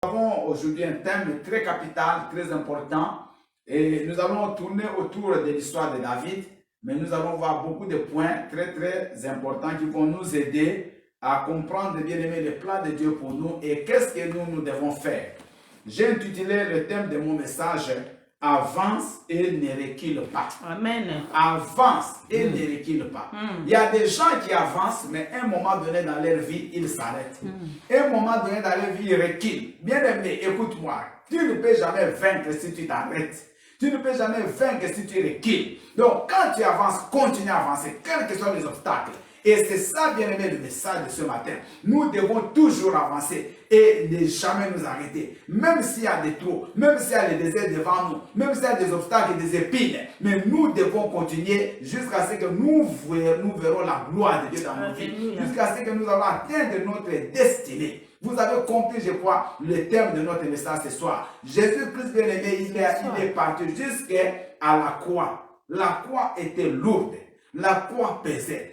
Nous avons aujourd'hui un thème très capital, très important, et nous allons tourner autour de l'histoire de David, mais nous allons voir beaucoup de points très importants qui vont nous aider à comprendre, bien aimé, le plan de Dieu pour nous et qu'est-ce que nous devons faire. J'ai intitulé le thème de mon message « Avance et ne recule pas ». Amen. Avance et ne recule pas. Il y a des gens qui avancent, mais à un moment donné dans leur vie, ils s'arrêtent. À un moment donné dans leur vie, ils reculent. Bien aimé, écoute-moi. Tu ne peux jamais vaincre si tu t'arrêtes. Tu ne peux jamais vaincre si tu recules. Donc, quand tu avances, continue à avancer, quels que soient les obstacles. Et c'est ça, bien aimé, le message de ce matin. Nous devons toujours avancer et ne jamais nous arrêter. Même s'il y a des trous, même s'il y a des déserts devant nous, même s'il y a des obstacles et des épines, mais nous devons continuer jusqu'à ce que nous verrons la gloire de Dieu dans nos vies. Jusqu'à ce que nous allons atteindre notre destinée. Vous avez compris, je crois, le thème de notre message ce soir. Jésus-Christ, bien aimé, il est parti jusqu'à la croix. La croix était lourde. La croix pesait.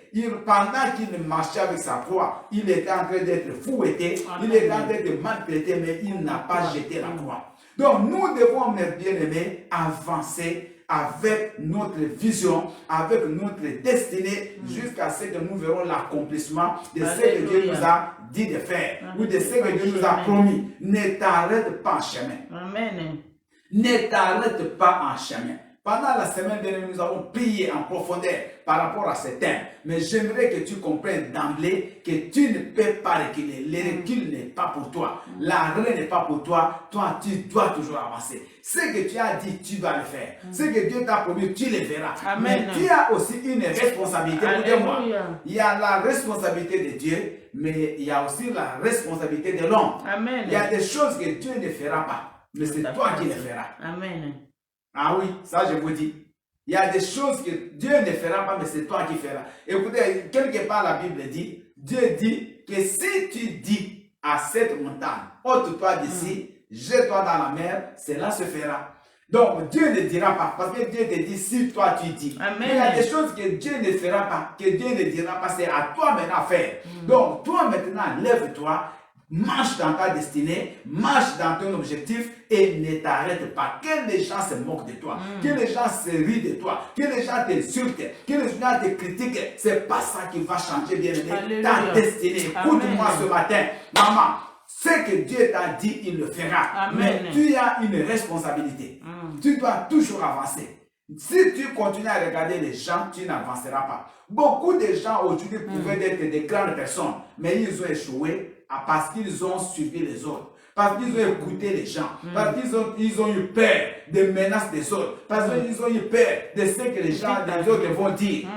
Pendant qu'il marchait avec sa croix, il était en train d'être fouetté, il était en train de maltraité, mais il n'a pas jeté la croix. Donc nous devons, mes bien-aimés, avancer avec notre vision, avec notre destinée, jusqu'à ce que nous verrons l'accomplissement de ce que Dieu nous a dit de faire, ou de ce que Dieu nous a promis. Ne t'arrête pas en chemin. Amen. Ne t'arrête pas en chemin. Pendant la semaine dernière, nous avons prié en profondeur par rapport à ce thème. Mais j'aimerais que tu comprennes d'emblée que tu ne peux pas reculer. Le recul n'est pas pour toi. L'arrêt n'est pas pour toi. Toi, tu dois toujours avancer. Ce que tu as dit, tu dois le faire. Ce que Dieu t'a promis, tu le verras. Amen. Mais tu as aussi une responsabilité. Écoutez-moi. Il y a la responsabilité de Dieu, mais il y a aussi la responsabilité de l'homme. Il y a des choses que Dieu ne fera pas, mais c'est toi qui les feras. Amen. Ah oui, ça je vous dis. Il y a des choses que Dieu ne fera pas, mais c'est toi qui feras. Écoutez, quelque part la Bible dit, Dieu dit que si tu dis à cette montagne, ôte-toi d'ici, jette-toi dans la mer, cela se fera. Donc Dieu ne dira pas, parce que Dieu te dit si toi tu dis. Amen. Mais il y a des choses que Dieu ne fera pas, que Dieu ne dira pas, c'est à toi maintenant à faire. Donc toi maintenant, lève-toi. Marche dans ta destinée, marche dans ton objectif et ne t'arrête pas. Que les gens se moquent de toi, que les gens se rient de toi, que les gens t'insultent, que les gens te critiquent. C'est pas ça qui va changer, bien aimé, ta destinée. Écoute-moi ce matin, maman. Ce que Dieu t'a dit, il le fera. Amen. Mais tu as une responsabilité. Tu dois toujours avancer. Si tu continues à regarder les gens, tu n'avanceras pas. Beaucoup de gens aujourd'hui pouvaient être des grandes personnes, mais ils ont échoué parce qu'ils ont suivi les autres, parce qu'ils ont écouté les gens, parce qu'ils ont eu peur des menaces des autres, parce qu'ils ont eu peur de ce que les gens des autres vont dire.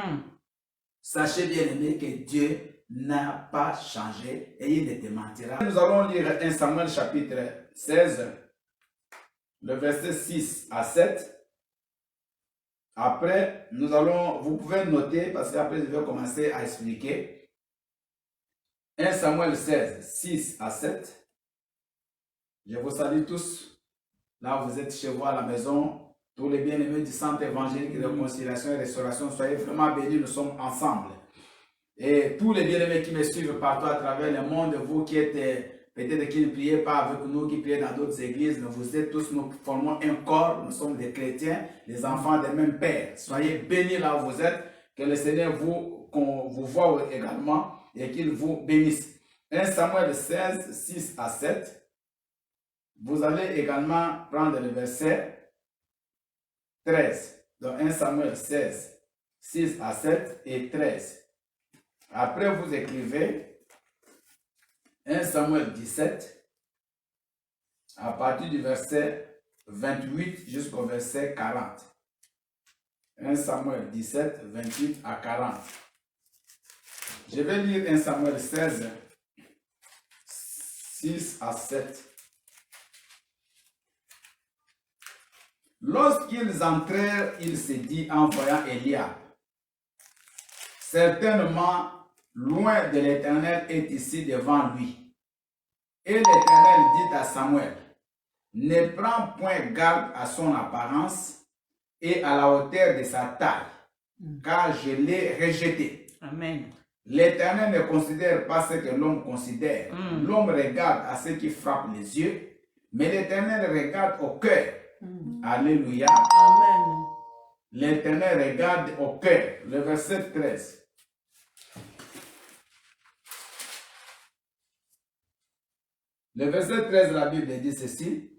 Sachez bien aimé que Dieu n'a pas changé et il ne te mentira. Nous allons lire 1 Samuel chapitre 16, le verset 6 à 7. Après, vous pouvez noter parce qu'après je vais commencer à expliquer. 1 Samuel 16, 6 à 7. Je vous salue tous. Là, vous êtes chez vous à la maison. Tous les bien-aimés du Centre évangélique de réconciliation et restauration, soyez vraiment bénis, nous sommes ensemble. Et tous les bien-aimés qui me suivent partout à travers le monde, vous qui êtes peut-être qui ne priez pas avec nous, qui priez dans d'autres églises, mais vous êtes tous, nous formons un corps, nous sommes des chrétiens, des enfants des mêmes pères. Soyez bénis là où vous êtes, que le Seigneur vous voie également et qu'il vous bénisse. 1 Samuel 16, 6 à 7. Vous allez également prendre le verset 13. Donc 1 Samuel 16, 6 à 7 et 13. Après, vous écrivez 1 Samuel 17, à partir du verset 28 jusqu'au verset 40. 1 Samuel 17, 28 à 40. Je vais lire 1 Samuel 16, 6 à 7. Lorsqu'ils entrèrent, il se dit en voyant Eliab, certainement, loin de l'Éternel est ici devant lui. Et l'Éternel dit à Samuel, ne prends point garde à son apparence et à la hauteur de sa taille, car je l'ai rejeté. Amen. L'Éternel ne considère pas ce que l'homme considère. L'homme regarde à ce qui frappe les yeux, Mais l'Éternel regarde au cœur. Alléluia. Amen. L'Éternel regarde au cœur. Le verset 13. Le verset 13, la Bible dit ceci.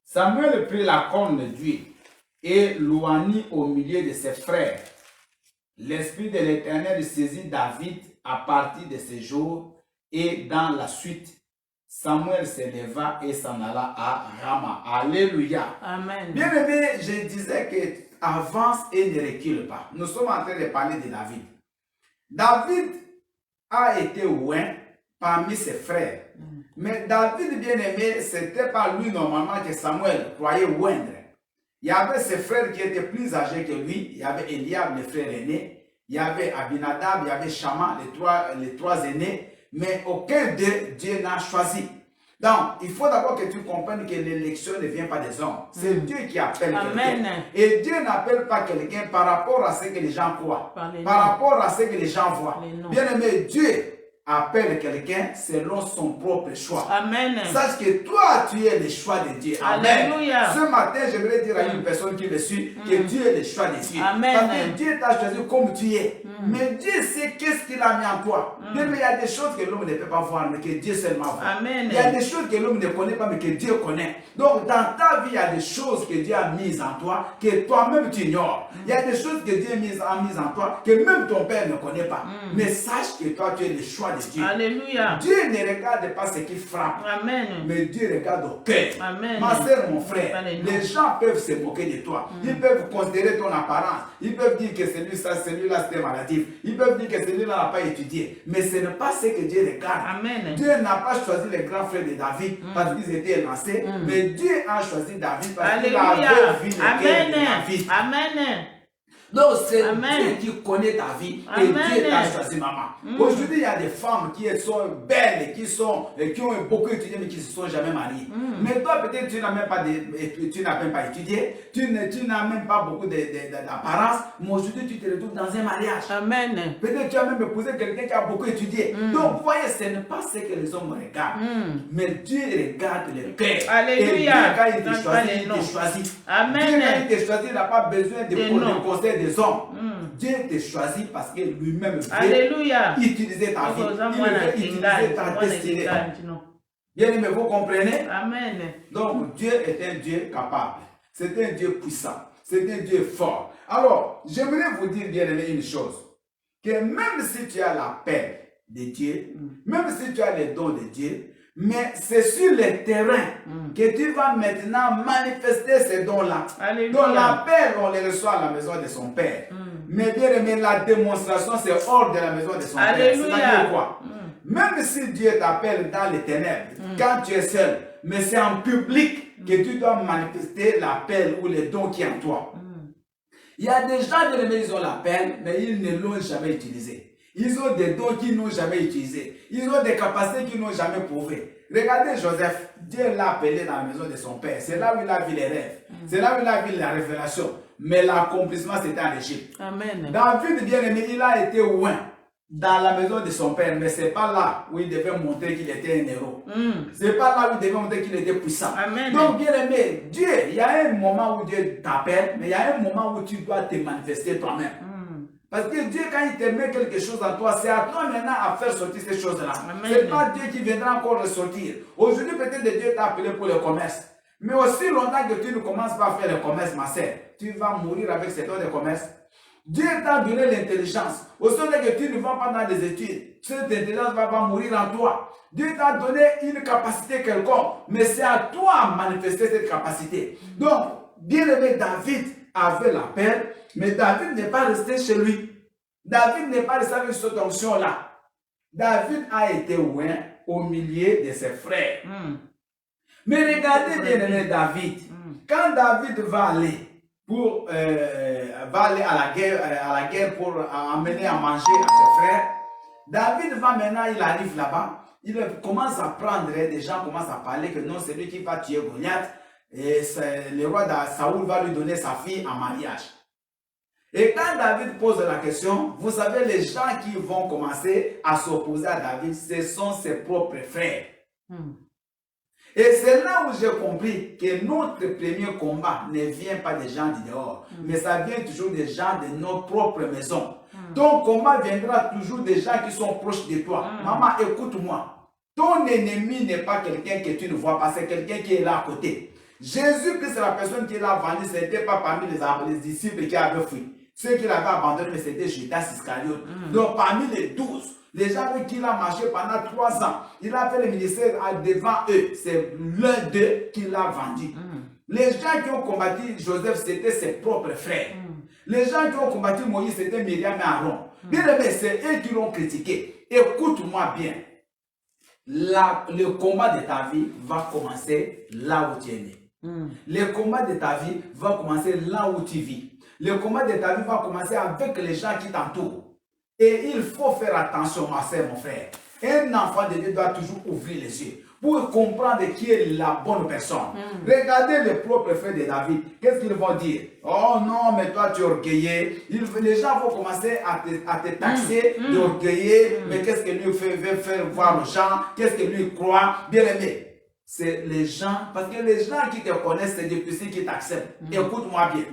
Samuel prit la corne d'huile et l'oignit au milieu de ses frères. L'Esprit de l'Éternel saisit David à partir de ce jour et dans la suite, Samuel se leva et s'en alla à Rama. Alléluia. Amen. Bien aimé, je disais que avance et ne recule pas. Nous sommes en train de parler de David. David a été oint parmi ses frères. Mais David, bien aimé, ce n'était pas lui normalement que Samuel croyait oindre. Il y avait ses frères qui étaient plus âgés que lui. Il y avait Eliab, le frère aîné. Il y avait Abinadab, il y avait Shama, les trois aînés. Mais aucun d'eux, Dieu n'a choisi. Donc, il faut d'abord que tu comprennes que l'élection ne vient pas des hommes. C'est Dieu qui appelle quelqu'un. Et Dieu n'appelle pas quelqu'un par rapport à ce que les gens croient. Par rapport à ce que les gens voient. Bien aimé, Dieu appelle quelqu'un selon son propre choix. Amen. Sache que toi, tu es le choix de Dieu. Amen. Alléluia. Ce matin, j'aimerais dire à une personne qui me suit que Dieu est le choix de Dieu. Amen. Parce que Dieu t'a choisi comme tu es. Mais Dieu sait qu'est-ce qu'il a mis en toi. Mais il y a des choses que l'homme ne peut pas voir, mais que Dieu seulement voit. Amen. Il y a des choses que l'homme ne connaît pas, mais que Dieu connaît. Donc, dans ta vie, il y a des choses que Dieu a mises en toi, que toi-même tu ignores. Il y a des choses que Dieu a mises en toi, que même ton père ne connaît pas. Mais sache que toi, tu es le choix de Dieu. Alléluia. Dieu ne regarde pas ce qui frappe. Amen. Mais Dieu regarde au cœur. Amen. Ma soeur, mon frère, Alléluia. les gens peuvent se moquer de toi. Ils peuvent considérer ton apparence. Ils peuvent dire que celui-là, c'était maladif. Ils peuvent dire que celui-là n'a pas étudié. Mais ce n'est pas ce que Dieu regarde. Amen. Dieu n'a pas choisi les grands frères de David parce qu'ils étaient lancés. Mais Dieu a choisi David parce qu'il avait vu le cœur de David. Amen. Donc c'est Dieu qui connaît ta vie et Dieu t'a choisi, maman. Aujourd'hui, il y a des femmes qui sont belles, qui ont beaucoup étudié mais qui ne se sont jamais mariées. Mais toi, peut-être tu n'as même pas étudié, tu n'as même pas beaucoup d'apparence, mais aujourd'hui tu te retrouves dans un mariage. Amen. Peut-être tu as même épousé quelqu'un qui a beaucoup étudié. Donc vous voyez, ce n'est pas ce que les hommes regardent, mais Dieu regarde le cœur. Alléluia. Et Dieu, quand il te choisit, il te choisit. Amen. Dieu, quand il te choisit, il n'a pas besoin de conseils des hommes. Dieu te choisit parce que lui-même veut utiliser ta vie. Il veut utiliser ta destinée. Bien aimé, vous comprenez? Amen. Donc Dieu est un Dieu capable. C'est un Dieu puissant. C'est un Dieu fort. Alors, j'aimerais vous dire, bien aimé, une chose. Que même si tu as l'appel de Dieu, même si tu as les dons de Dieu, mais c'est sur le terrain que tu vas maintenant manifester ces dons-là. Donc l'appel, on les reçoit à la maison de son Père. Mais bien aimé, la démonstration, c'est hors de la maison de son Père. C'est-à-dire quoi? Même si Dieu t'appelle dans les ténèbres, quand tu es seul, mais c'est en public que tu dois manifester l'appel ou les dons qui sont en toi. Il y a des gens de ils ont l'appel, mais ils ne l'ont jamais utilisé. Ils ont des dons qu'ils n'ont jamais utilisés. Ils ont des capacités qu'ils n'ont jamais prouvées. Regardez Joseph, Dieu l'a appelé dans la maison de son père. C'est là où il a vu les rêves. C'est là où il a vu la révélation. Mais l'accomplissement, c'était en Égypte. Amen. David, bien aimé, il a été oint dans la maison de son père. Mais ce n'est pas là où il devait montrer qu'il était un héros. Ce n'est pas là où il devait montrer qu'il était puissant. Amen. Donc, bien aimé, Dieu, il y a un moment où Dieu t'appelle, mais il y a un moment où tu dois te manifester toi-même. Parce que Dieu, quand il te met quelque chose en toi, c'est à toi maintenant à faire sortir ces choses-là. Ce n'est pas Dieu qui viendra encore ressortir. Aujourd'hui, peut-être Dieu t'a appelé pour le commerce. Mais aussi longtemps que tu ne commences pas à faire le commerce, ma sœur, tu vas mourir avec ces dons de commerce. Dieu t'a donné l'intelligence. Aussi longtemps que tu ne vas pas dans des études, cette intelligence va mourir en toi. Dieu t'a donné une capacité quelconque, mais c'est à toi de manifester cette capacité. Donc, bien aimé, David avait l'appel, mais David n'est pas resté chez lui. David n'est pas resté avec cette onction-là. David a été oint au milieu de ses frères. Mais regardez bien aimé David. Quand David va aller à la guerre pour amener à manger à ses frères, David va maintenant, il arrive là-bas, il commence à prendre, des gens commencent à parler que non, c'est lui qui va tuer Goliath. Et le roi Saoul va lui donner sa fille en mariage. Et quand David pose la question, vous savez, les gens qui vont commencer à s'opposer à David, ce sont ses propres frères. Et c'est là où j'ai compris que notre premier combat ne vient pas des gens du dehors, mais ça vient toujours des gens de notre propre maison. Ton combat viendra toujours des gens qui sont proches de toi. Maman, écoute-moi. Ton ennemi n'est pas quelqu'un que tu ne vois pas, c'est quelqu'un qui est là à côté. Jésus-Christ, c'est la personne qui l'a vendu, ce n'était pas parmi les disciples qui avaient fui. Ceux qui l'avaient abandonné, mais c'était Judas Iscariote. Donc parmi les 12, les gens avec qui il a marché pendant 3 ans, il a fait le ministère devant eux. C'est l'un d'eux qui l'a vendu. Les gens qui ont combattu Joseph, c'était ses propres frères. Les gens qui ont combattu Moïse, c'était Myriam et Aaron. Bien aimé, c'est eux qui l'ont critiqué. Écoute-moi bien. Le combat de ta vie va commencer là où tu es né. Le combat de ta vie va commencer là où tu vis. Le combat de ta vie va commencer avec les gens qui t'entourent. Et il faut faire attention, ma soeur, mon frère. Un enfant de Dieu doit toujours ouvrir les yeux pour comprendre qui est la bonne personne. Regardez les propres frères de David. Qu'est-ce qu'ils vont dire? Oh non, mais toi tu es orgueilleux. Les gens vont commencer à te taxer d'orgueilleux. Mais qu'est-ce que lui veut faire voir aux gens? Qu'est-ce que lui croit? Bien aimé. C'est les gens, parce que les gens qui te connaissent, c'est difficile qu'ils t'acceptent. Écoute-moi bien.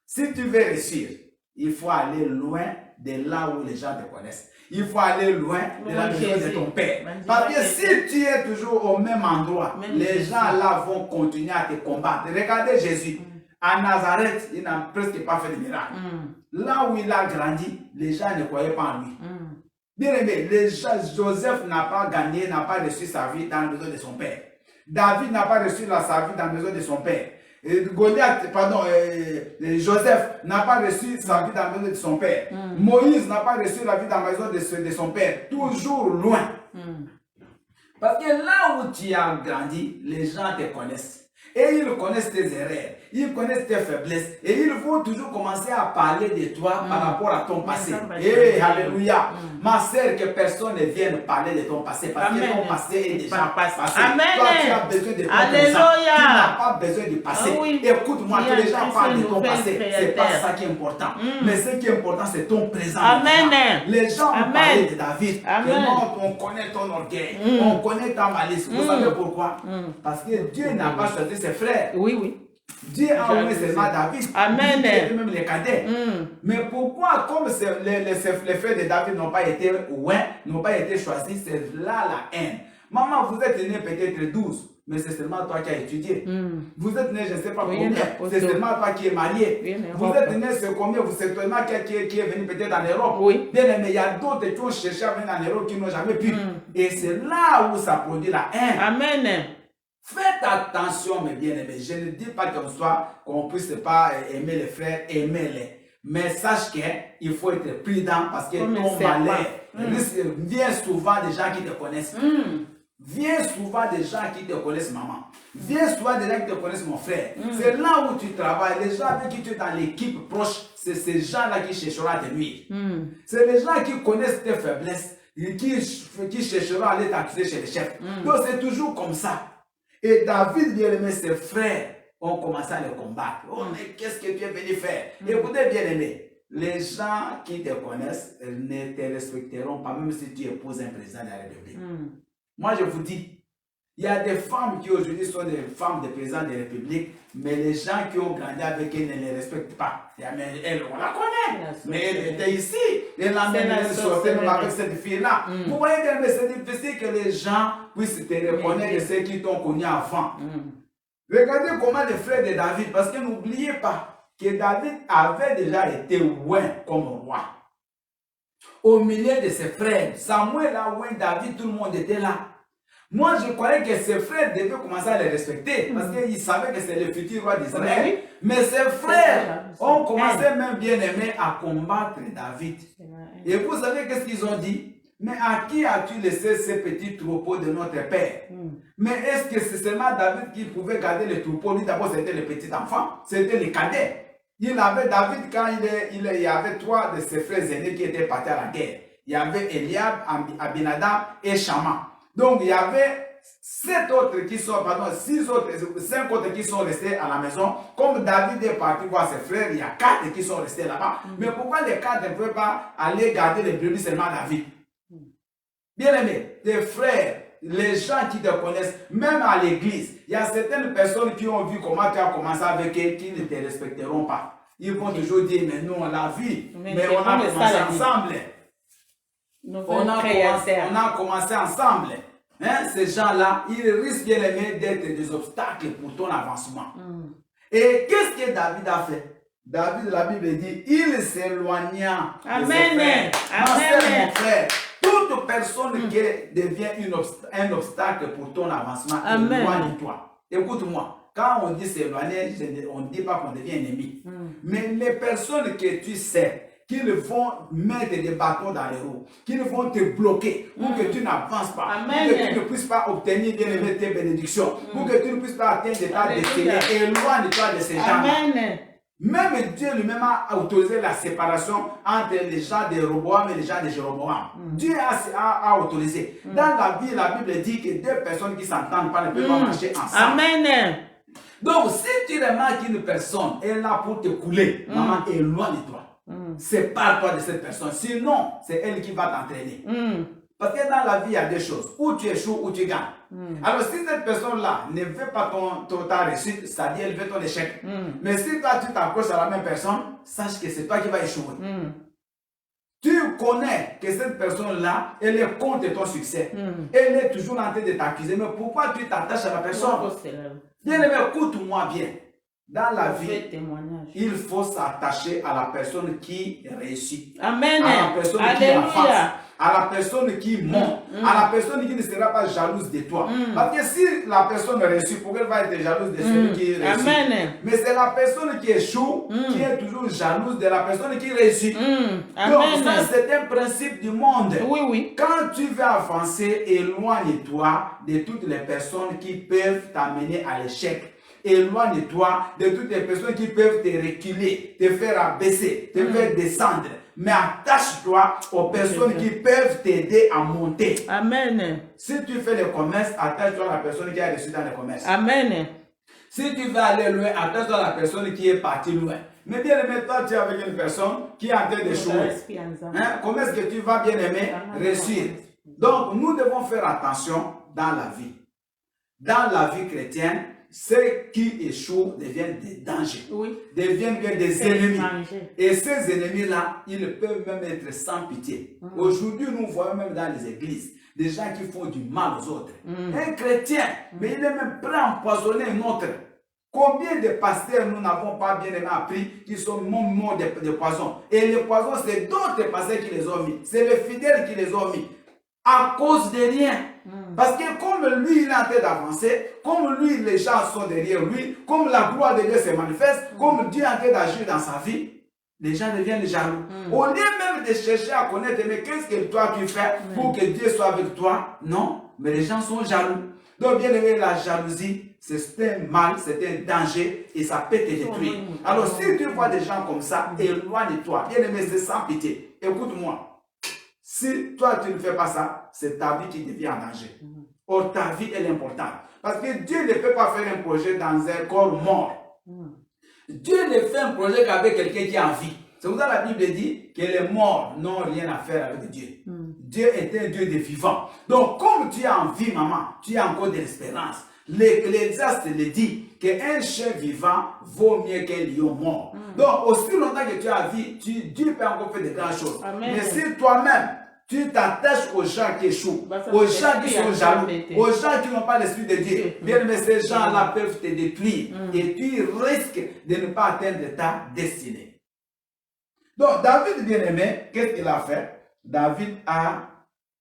Si tu veux réussir, il faut aller loin de là où les gens te connaissent. Il faut aller loin de la maison de ton père. Parce que si tu es toujours au même endroit, les gens là vont continuer à te combattre. Regardez Jésus. À Nazareth, il n'a presque pas fait de miracle. Là où il a grandi, les gens ne croyaient pas en lui. Bien aimé, Joseph n'a pas gagné, n'a pas reçu sa vie dans la maison de son père. David n'a pas reçu sa vie dans la maison de son père. Joseph n'a pas reçu sa vie dans la maison de son père. Moïse n'a pas reçu la vie dans la maison de son père. Toujours loin. Parce que là où tu as grandi, les gens te connaissent. Et ils connaissent tes erreurs, ils connaissent tes faiblesses. Et ils vont toujours commencer à parler de toi par rapport à ton passé. Et alléluia. Ma sœur, que personne ne vienne parler de ton passé. Parce que ton passé est déjà passé. Toi, tu as besoin de ton présent. Tu n'as pas besoin du passé. Écoute-moi, que les gens parlent de ton passé. Ce n'est pas ça qui est important. Mais ce qui est important, c'est ton présent. Les gens ont parlé de David. On connaît ton orgueil. On connaît ta malice. Vous savez pourquoi? Parce que Dieu n'a pas choisi ses frères. Dieu a envoyé seulement David. Et même les cadets. Mais pourquoi, comme les frères de David n'ont pas été n'ont pas été choisis, c'est là la haine. Maman, vous êtes né peut-être 12, mais c'est seulement toi qui as étudié. Vous êtes né, je ne sais pas combien, c'est seulement toi qui es marié. Vous êtes né, c'est combien, c'est seulement qui est venu peut-être en Europe. Bien aimé, il y a d'autres qui ont cherché à venir en Europe qui n'ont jamais pu. Et c'est là où ça produit la haine. Faites attention, mes bien-aimés. Je ne dis pas qu'on puisse pas aimer les frères, aimez-les. Mais sache qu'il faut être prudent parce que ton malheur vient souvent des gens qui te connaissent. Vient souvent des gens qui te connaissent, maman. Vient souvent des gens qui te connaissent, mon frère. C'est là où tu travailles. Les gens avec qui tu es dans l'équipe proche, c'est ces gens-là qui chercheront à te nuire. C'est les gens qui connaissent tes faiblesses, qui chercheront à aller t'accuser chez les chefs. Donc c'est toujours comme ça. Et David, bien aimé, ses frères ont commencé à le combattre. Oh, mais qu'est-ce que tu es venu faire? Écoutez, bien aimé, les gens qui te connaissent ne te respecteront pas, même si tu épouses un président de la République. Moi, je vous dis, il y a des femmes qui aujourd'hui sont des femmes de présidents de la République, mais les gens qui ont grandi avec elles ne les respectent pas. Elle, on la connaît, mais elle était ici. Elle l'a même sortie même avec cette fille-là. Vous voyez que c'est difficile que les gens puissent te reconnaître de ceux qui t'ont connu avant. Regardez comment les frères de David, parce que n'oubliez pas que David avait déjà été loin comme roi. Au milieu de ses frères, Samuel a loin David, tout le monde était là. Moi, je croyais que ses frères devaient commencer à les respecter parce qu'ils savaient que c'est le futur roi d'Israël. Mais ses frères ont commencé même bien aimé à combattre David. Et vous savez qu'est-ce qu'ils ont dit? Mais à qui as-tu laissé ces petits troupeaux de notre père? Mais est-ce que c'est seulement David qui pouvait garder les troupeaux? Lui d'abord c'était le petit enfant, c'était le cadet. Il avait David quand il y avait 3 de ses frères aînés qui étaient partis à la guerre. Il y avait Eliab, Abinadab et Shama. Donc il y avait 7 autres qui sont, pardon, 6 autres, 5 autres qui sont restés à la maison. Comme David est parti voir ses frères, il y a 4 qui sont restés là-bas. Mais pourquoi les 4 ne peuvent pas aller garder les brebis seulement David? Bien aimé, tes frères, les gens qui te connaissent, même à l'église, il y a certaines personnes qui ont vu comment tu as commencé avec eux, qui ne te respecteront pas. Ils vont toujours dire, mais nous on l'a vu, mais on a commencé ensemble. On a commencé ensemble. Hein, ces gens-là, ils risquent bien aimé d'être des obstacles pour ton avancement. Et qu'est-ce que David a fait? David, la Bible dit, il s'éloigna de ses frères. Amen. Mon frère, toute personne qui devient un obstacle pour ton avancement, éloigne-toi. Écoute-moi, quand on dit s'éloigner, on ne dit pas qu'on devient ennemi. Mais les personnes que tu sais, qu'ils vont mettre des bâtons dans les roues, qu'ils vont te bloquer pour que tu n'avances pas, pour que tu ne puisses pas obtenir bien aimé tes bénédictions, pour que tu ne puisses pas atteindre ta destinée. Éloigne-toi de ces gens-là. Même Dieu lui-même a autorisé la séparation entre les gens de Roboam et les gens de Jéroboam. Dieu a autorisé. Dans la vie, la Bible dit que 2 personnes qui ne s'entendent pas ne peuvent pas marcher ensemble. Amen. Donc, si tu remarques qu'une personne est là pour te couler, maman, éloigne-toi. Sépare-toi de cette personne. Sinon, c'est elle qui va t'entraîner. Parce que dans la vie, il y a 2 choses. Ou tu échoues, ou tu gagnes. Alors, si cette personne-là ne veut pas ta réussite, c'est-à-dire elle veut ton échec. Mais si toi, tu t'accroches à la même personne, sache que c'est toi qui vas échouer. Tu connais que cette personne-là, elle est contre ton succès. Elle est toujours en train de t'accuser. Mais pourquoi tu t'attaches à la personne? Bien aimé, écoute-moi bien. Dans la vie, il faut s'attacher à la personne qui réussit. Amen. À la personne qui avance. À la personne qui monte. À la personne qui ne sera pas jalouse de toi. Parce que si la personne réussit, pourquoi elle va être jalouse de celui qui réussit? Amen. Mais c'est la personne qui échoue qui est toujours jalouse de la personne qui réussit. Donc ça, c'est un principe du monde. Oui. Quand tu veux avancer, éloigne-toi de toutes les personnes qui peuvent t'amener à l'échec. Éloigne-toi de toutes les personnes qui peuvent te reculer, te faire abaisser, te faire descendre. Mais attache-toi aux personnes qui peuvent t'aider à monter. Amen. Si tu fais le commerce, attache-toi à la personne qui a réussi dans le commerce. Amen. Si tu veux aller loin, attache-toi à la personne qui est partie loin. Mais bien aimé, toi, tu es avec une personne qui est en train d'échouer. Comment est-ce que tu vas bien aimer réussir? Donc, nous devons faire attention dans la vie. Dans la vie chrétienne, ceux qui échouent deviennent des dangers, deviennent bien des ennemis. Et ces ennemis-là, ils peuvent même être sans pitié. Aujourd'hui, nous voyons même dans les églises des gens qui font du mal aux autres. Un chrétien, mais il est même prêt à empoisonner un autre. Combien de pasteurs nous n'avons pas bien aimé appris qui sont morts de poison? Et le poison, c'est d'autres pasteurs qui les ont mis. C'est les fidèles qui les ont mis. À cause de rien. Parce que comme lui, il est en train d'avancer, comme lui, les gens sont derrière lui, comme la gloire de Dieu se manifeste, comme Dieu est en train d'agir dans sa vie, les gens deviennent jaloux. Au lieu même de chercher à connaître, mais qu'est-ce que toi tu fais pour que Dieu soit avec toi? Non, mais les gens sont jaloux. Donc, bien aimé, la jalousie, c'est un mal, c'est un danger et ça peut te détruire. Alors, si tu vois des gens comme ça, éloigne-toi. Bien aimé, c'est sans pitié. Écoute-moi. Si toi, tu ne fais pas ça, c'est ta vie qui devient en danger. Or, ta vie, elle est importante. Parce que Dieu ne peut pas faire un projet dans un corps mort. Dieu ne fait un projet qu'avec quelqu'un qui est en vie. C'est pour ça que la Bible dit que les morts n'ont rien à faire avec Dieu. Dieu est un Dieu de vivants. Donc, comme tu es en vie, maman, tu as encore de l'espérance. L'Ecclésiaste le dit qu'un chien vivant vaut mieux qu'un lion mort. Donc, aussi longtemps que tu as vie, Dieu peut encore faire de grandes choses. Amen. Mais si toi-même, tu t'attaches aux gens qui échouent, aux gens qui sont jaloux, aux gens qui n'ont pas l'esprit de Dieu, bien mais ces gens-là peuvent te détruire et tu risques de ne pas atteindre ta destinée. Donc, David, bien aimé, qu'est-ce qu'il a fait? David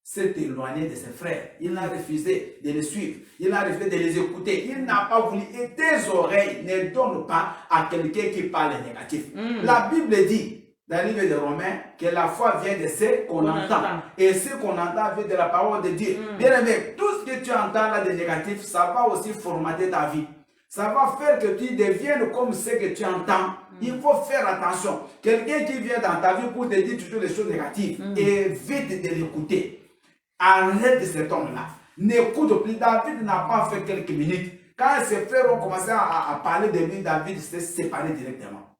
s'est éloigné de ses frères. Il a refusé de les suivre. Il a refusé de les écouter. Il n'a pas voulu. Et tes oreilles ne donnent pas à quelqu'un qui parle négatif. La Bible dit, dans le livre de Romains, que la foi vient de ce qu'on entend. Et ce qu'on entend vient de la parole de Dieu. Bien aimé, tout ce que tu entends là de négatif, ça va aussi formater ta vie. Ça va faire que tu deviennes comme ce que tu entends. Il faut faire attention. Quelqu'un qui vient dans ta vie pour te dire toujours des choses négatives, évite de l'écouter. Arrête cet homme-là. N'écoute plus. David n'a pas fait quelques minutes. Quand ses frères ont commencé à parler de lui, David s'est séparé directement.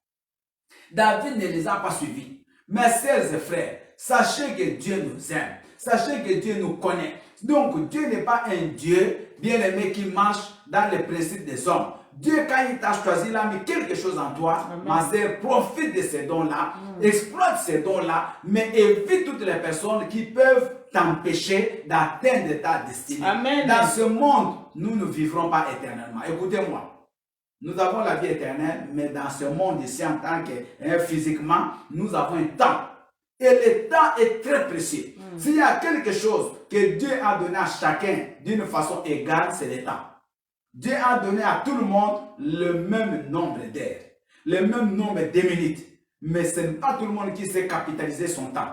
David ne les a pas suivis. Mes sœurs et frères, sachez que Dieu nous aime. Sachez que Dieu nous connaît. Donc, Dieu n'est pas un Dieu bien-aimé qui marche dans les principes des hommes. Dieu, quand il t'a choisi, il a mis quelque chose en toi. Ma sœur, profite de ces dons-là, exploite ces dons-là, mais évite toutes les personnes qui peuvent t'empêcher d'atteindre ta destinée. Amen. Dans ce monde, nous ne vivrons pas éternellement. Écoutez-moi. Nous avons la vie éternelle, mais dans ce monde ici, en tant que physiquement, nous avons un temps. Et le temps est très précieux. S'il y a quelque chose que Dieu a donné à chacun d'une façon égale, c'est le temps. Dieu a donné à tout le monde le même nombre d'heures, le même nombre de minutes. Mais ce n'est pas tout le monde qui sait capitaliser son temps.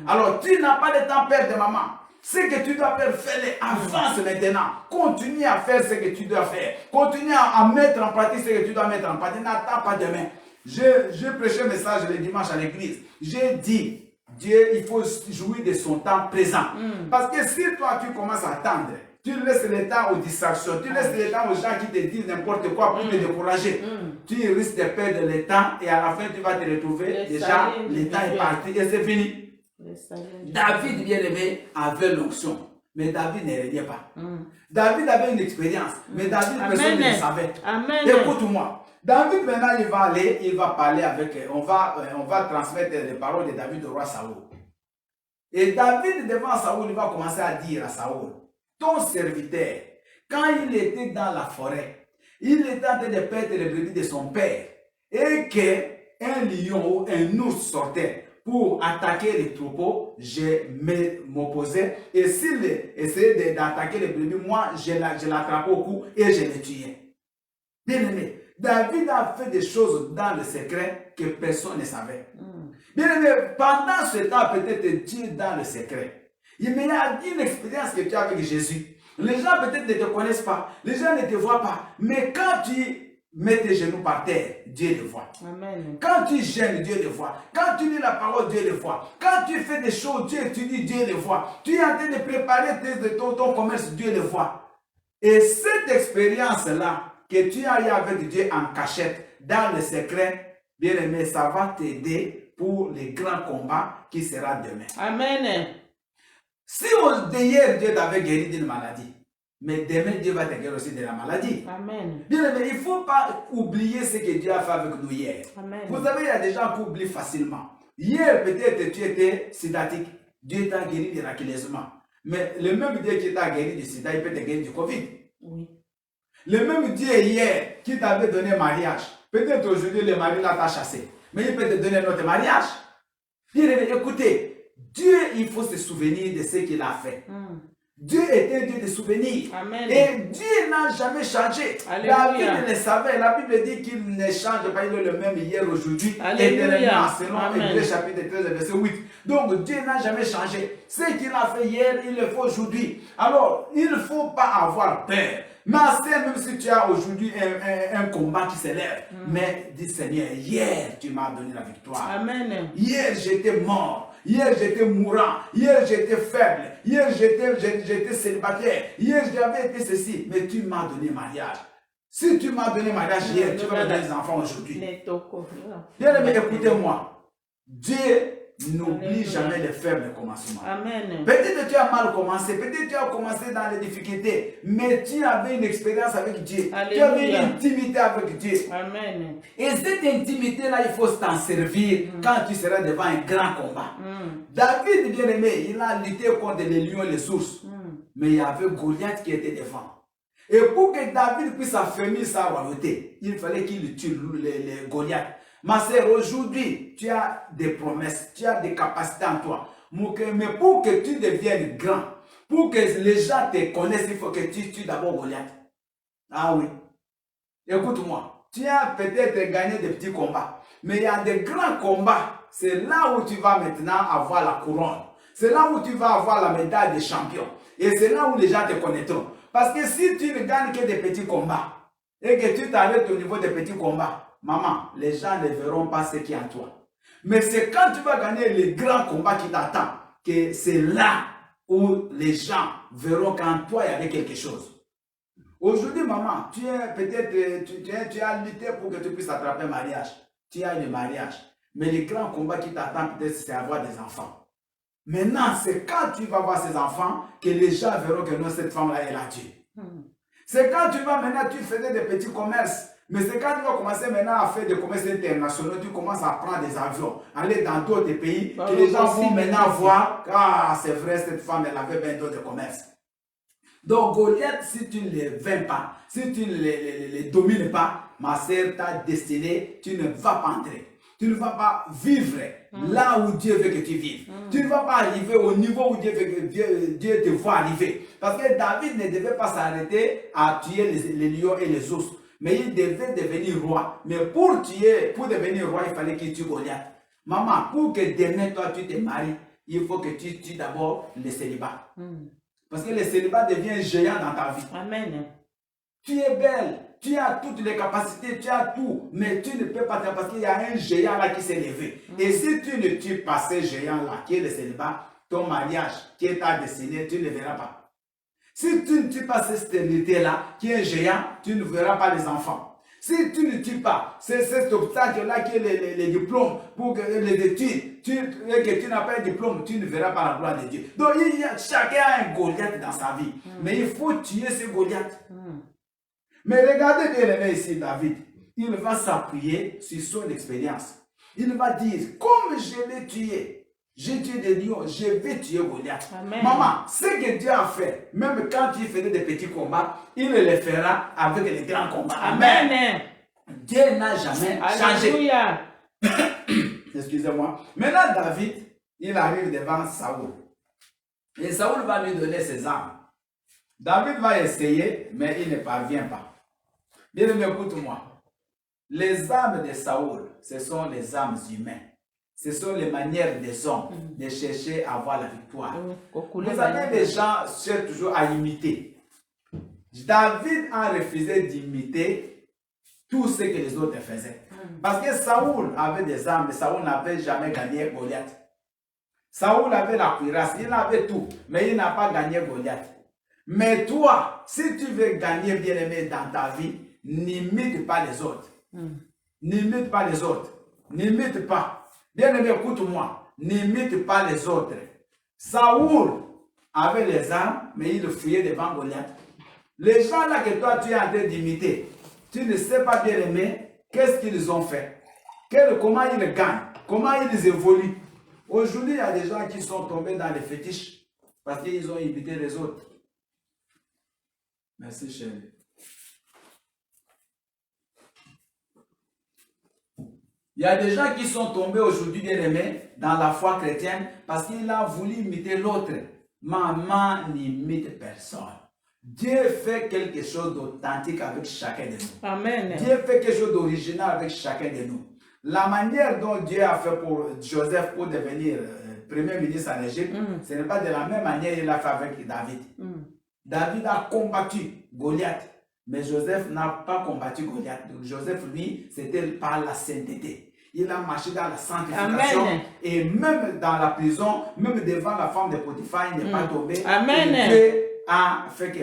Alors, tu n'as pas de temps, père de maman. Ce que tu dois faire, fais-le. Avance maintenant. Continue à faire ce que tu dois faire. Continue à mettre en pratique ce que tu dois mettre en pratique. N'attends pas demain. J'ai prêché un message le dimanche à l'église. J'ai dit, Dieu, il faut jouir de son temps présent. Parce que si toi, tu commences à attendre, tu laisses le temps aux distractions, tu laisses le temps aux gens qui te disent n'importe quoi pour te décourager. Tu risques de perdre le temps et à la fin, tu vas te retrouver. Déjà, le temps est parti et c'est fini. David, bien aimé, avait l'onction. Mais David ne régnait pas. David avait une expérience. Mais David, personne ne le savait. Écoute-moi. David, maintenant, il va aller, il va parler avec, on va transmettre les paroles de David au roi Saoul. Et David, devant Saoul, il va commencer à dire à Saoul, ton serviteur, quand il était dans la forêt, il était en train de perdre les brebis de son père, et qu'un lion ou un ours sortait pour attaquer les troupeaux, je m'opposais, et s'il essayait d'attaquer les brebis, moi, je l'attrapais au cou et je le tuais. Bien aimé, David a fait des choses dans le secret que personne ne savait. Bien aimé, pendant ce temps, peut-être Dieu dans le secret. Il y a une expérience que tu as avec Jésus. Les gens peut-être ne te connaissent pas, les gens ne te voient pas, mais quand tu mets tes genoux par terre, Dieu le voit. Amen. Quand tu gênes, Dieu le voit. Quand tu lis la parole, Dieu le voit. Quand tu fais des choses, Dieu étudie, Dieu le voit. Tu es en train de préparer ton commerce, Dieu le voit. Et cette expérience-là, que tu as eu avec Dieu en cachette, dans le secret, bien aimé, ça va t'aider pour les grands combats qui sera demain. Amen. Si hier Dieu t'avait guéri d'une maladie, mais demain Dieu va te guérir aussi de la maladie. Amen. Bien aimé, il ne faut pas oublier ce que Dieu a fait avec nous hier. Amen. Vous savez, il y a des gens qui oublient facilement. Hier, peut-être tu étais sidatique. Dieu t'a guéri miraculeusement. Mais le même Dieu qui t'a guéri du sida, il peut te guérir du Covid. Oui. Le même Dieu hier qui t'avait donné mariage, peut-être aujourd'hui le mari là t'a chassé, mais il peut te donner notre mariage. Bien aimé, écoutez, Dieu, il faut se souvenir de ce qu'il a fait. Dieu est un Dieu de souvenirs. Amen. Et Dieu n'a jamais changé. David le savait. La Bible dit qu'il ne change pas. Il est le même hier, aujourd'hui, éternellement. Selon Hébreux chapitre 13, verset 8. Donc Dieu n'a jamais changé. Ce qu'il a fait hier, il le fait aujourd'hui. Alors, il ne faut pas avoir peur. Mais même si tu as aujourd'hui un combat qui s'élève, mais dis Seigneur, hier tu m'as donné la victoire. Amen. Hier j'étais mort, hier j'étais mourant, hier j'étais faible, hier j'étais célibataire, hier j'avais été ceci, mais tu m'as donné mariage. Si tu m'as donné mariage hier, tu vas me donner des enfants aujourd'hui. Bien aimé, écoutez-moi. Dieu n'oublie jamais les faibles commencements. Amen. Peut-être que tu as mal commencé, peut-être que tu as commencé dans les difficultés, mais tu avais une expérience avec Dieu. Alléluia. Tu avais une intimité avec Dieu. Amen. Et cette intimité-là, il faut t'en servir quand tu seras devant un grand combat. David, bien aimé, il a lutté contre les lions et les ours. Mais il y avait Goliath qui était devant. Et pour que David puisse affermir sa royauté, il fallait qu'il tue les Goliath. Ma sœur, aujourd'hui, tu as des promesses, tu as des capacités en toi. Mais pour que tu deviennes grand, pour que les gens te connaissent, il faut que tu tues d'abord Goliath. Ah oui. Écoute-moi, tu as peut-être gagné des petits combats, mais il y a des grands combats. C'est là où tu vas maintenant avoir la couronne. C'est là où tu vas avoir la médaille de champion. Et c'est là où les gens te connaîtront. Parce que si tu ne gagnes que des petits combats, et que tu t'arrêtes au niveau des petits combats, maman, les gens ne verront pas ce qui est en toi. Mais c'est quand tu vas gagner les grands combats qui t'attendent, que c'est là où les gens verront qu'en toi, il y avait quelque chose. Aujourd'hui, maman, tu as lutté pour que tu puisses attraper un mariage. Tu as le mariage. Mais le grand combat qui t'attend peut-être, c'est avoir des enfants. Maintenant, c'est quand tu vas voir ces enfants que les gens verront que non, cette femme-là, elle a Dieu. C'est quand tu vas maintenant, tu faisais des petits commerces. Mais c'est quand tu vas commencer maintenant à faire des commerces internationaux, tu commences à prendre des avions, aller dans d'autres pays, que les gens vont maintenant voir, ah, c'est vrai, cette femme, elle avait bien d'autres commerces. Donc, Goliath, si tu ne les vaincus pas, si tu ne les domines pas, ma sœur, ta destinée, tu ne vas pas entrer. Tu ne vas pas vivre là où Dieu veut que tu vives. Tu ne vas pas arriver au niveau où Dieu veut que Dieu te voit arriver. Parce que David ne devait pas s'arrêter à tuer les lions et les ours. Mais il devait devenir roi. Mais pour devenir roi, il fallait qu'il tue Goliath. Maman, pour que demain, toi, tu te maries, il faut que tu tues d'abord le célibat. Parce que le célibat devient géant dans ta vie. Amen. Tu es belle, tu as toutes les capacités, tu as tout, mais tu ne peux pas te... Parce qu'il y a un géant là qui s'est levé. Et si tu ne tues pas ce géant-là, qui est le célibat, ton mariage, qui est ta destinée, tu ne le verras pas. Si tu ne tues pas cette stérilité-là, qui est un géant, tu ne verras pas les enfants. Si tu ne tues pas cet obstacle-là qui est les diplômes, pour que les études, que tu n'as pas un diplôme, tu ne verras pas la gloire de Dieu. Donc chacun a un Goliath dans sa vie. Mais il faut tuer ce Goliath. Mais regardez bien aimé ici David. Il va s'appuyer sur son expérience. Il va dire, comme je l'ai tué, j'ai tué des lions, je vais tuer Goliath. Amen. Maman, ce que Dieu a fait, même quand il faisait des petits combats, il le fera avec les grands combats. Amen. Amen. Dieu n'a jamais changé. Alléluia. Excusez-moi. Maintenant, David, il arrive devant Saoul. Et Saoul va lui donner ses armes. David va essayer, mais il ne parvient pas. Bien aimé, écoute-moi. Les armes de Saoul, ce sont les armes humaines. Ce sont les manières des hommes de chercher à avoir la victoire. Vous avez des gens qui cherchent toujours à imiter. David a refusé d'imiter tout ce que les autres faisaient. Parce que Saoul avait des armes, mais Saoul n'avait jamais gagné Goliath. Saoul avait la cuirasse, il avait tout, mais il n'a pas gagné Goliath. Mais toi, si tu veux gagner bien aimé dans ta vie, n'imite pas les autres. N'imite pas les autres. N'imite pas. Bien aimé, écoute-moi. N'imite pas les autres. Saoul avait les armes, mais il fuyait devant Goliath. Les gens là que toi tu es en train d'imiter, tu ne sais pas bien aimé, qu'est-ce qu'ils ont fait? Comment ils gagnent? Comment ils évoluent? Aujourd'hui, il y a des gens qui sont tombés dans les fétiches parce qu'ils ont imité les autres. Merci chérie. Il y a des gens qui sont tombés aujourd'hui, bien aimés, dans la foi chrétienne parce qu'il a voulu imiter l'autre. Maman n'imite personne. Dieu fait quelque chose d'authentique avec chacun de nous. Amen. Dieu fait quelque chose d'original avec chacun de nous. La manière dont Dieu a fait pour Joseph pour devenir premier ministre en Égypte, ce n'est pas de la même manière qu'il a fait avec David. David a combattu Goliath. Mais Joseph n'a pas combattu Goliath. Donc Joseph, lui, c'était par la sainteté. Il a marché dans la sanctification. Amen. Et même dans la prison, même devant la femme de Potiphar, il n'est pas tombé. Amen. Et Dieu a fait que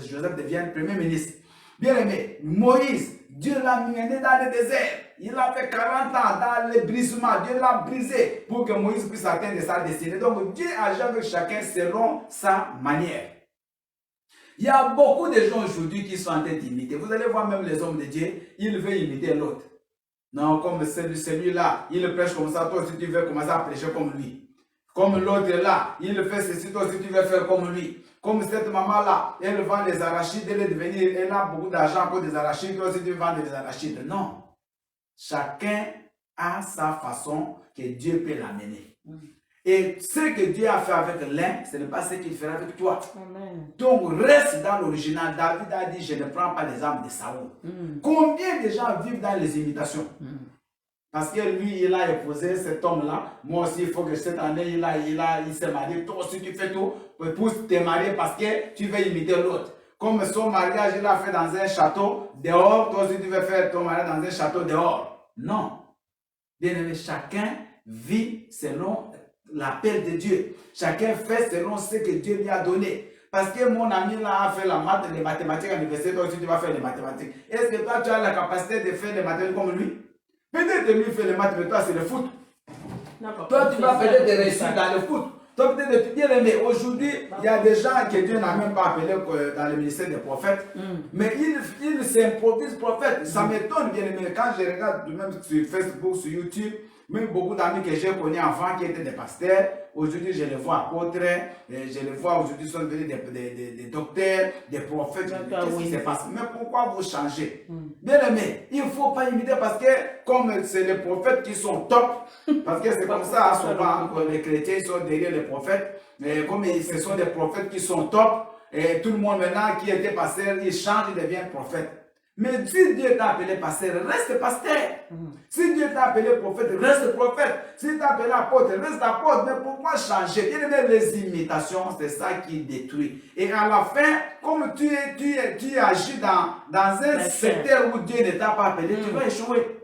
Joseph devienne premier ministre. Bien aimé, Moïse, Dieu l'a mené dans le désert. Il a fait 40 ans dans le brisement. Dieu l'a brisé pour que Moïse puisse atteindre sa destinée. Donc Dieu agit avec chacun selon sa manière. Il y a beaucoup de gens aujourd'hui qui sont en train d'imiter. Vous allez voir même les hommes de Dieu, ils veulent imiter l'autre. Non, comme celui-là, il prêche comme ça, toi aussi tu veux commencer à prêcher comme lui. Comme l'autre là, il fait ceci, toi aussi tu veux faire comme lui. Comme cette maman-là, elle vend des arachides, elle a beaucoup d'argent pour des arachides, toi aussi tu vends des arachides. Non. Chacun a sa façon que Dieu peut l'amener. Et ce que Dieu a fait avec l'un, ce n'est pas ce qu'il fera avec toi. Amen. Donc reste dans l'original. David a dit, je ne prends pas les armes de Saoul. Combien de gens vivent dans les imitations? Parce que lui, il a épousé cet homme-là. Moi aussi, il faut que cette année, il s'est marié. Toi aussi, tu fais tout pour te marier parce que tu veux imiter l'autre. Comme son mariage, il l'a fait dans un château dehors. Toi aussi, tu veux faire ton mariage dans un château dehors. Non. Bien aimé, chacun vit selon l'appel de Dieu. Chacun fait selon ce que Dieu lui a donné. Parce que mon ami là a fait les mathématiques à l'université, toi aussi tu vas faire les mathématiques. Est-ce que toi tu as la capacité de faire les mathématiques comme lui? Peut-être que lui fait les mathématiques, mais toi c'est le foot. Toi tu vas peut-être réussir dans le foot. Toi peut-être bien aimé. Aujourd'hui, il y a des gens que Dieu n'a même pas appelés dans le ministère des prophètes. Mais ils s'improvisent prophètes. Ça m'étonne bien aimé. Quand je regarde même sur Facebook, sur YouTube, même beaucoup d'amis que j'ai connus avant qui étaient des pasteurs, aujourd'hui je les vois apôtres, je les vois aujourd'hui sont devenus des docteurs, des prophètes. Qu'est-ce qui se passe? Mais pourquoi vous changez? Bien aimé, il ne faut pas imiter parce que comme c'est les prophètes qui sont top, parce que c'est comme ça souvent les chrétiens sont derrière les prophètes, mais comme ce sont des prophètes qui sont top, et tout le monde maintenant qui était pasteur, il change, il devient prophète. Mais si Dieu t'a appelé pasteur, reste pasteur. Si Dieu t'a appelé prophète, reste prophète. Si t'a appelé apôtre, reste apôtre. Mais pourquoi changer? Bien aimé, les imitations, c'est ça qui détruit. Et à la fin, comme tu agis dans un secteur où Dieu ne t'a pas appelé, tu vas échouer.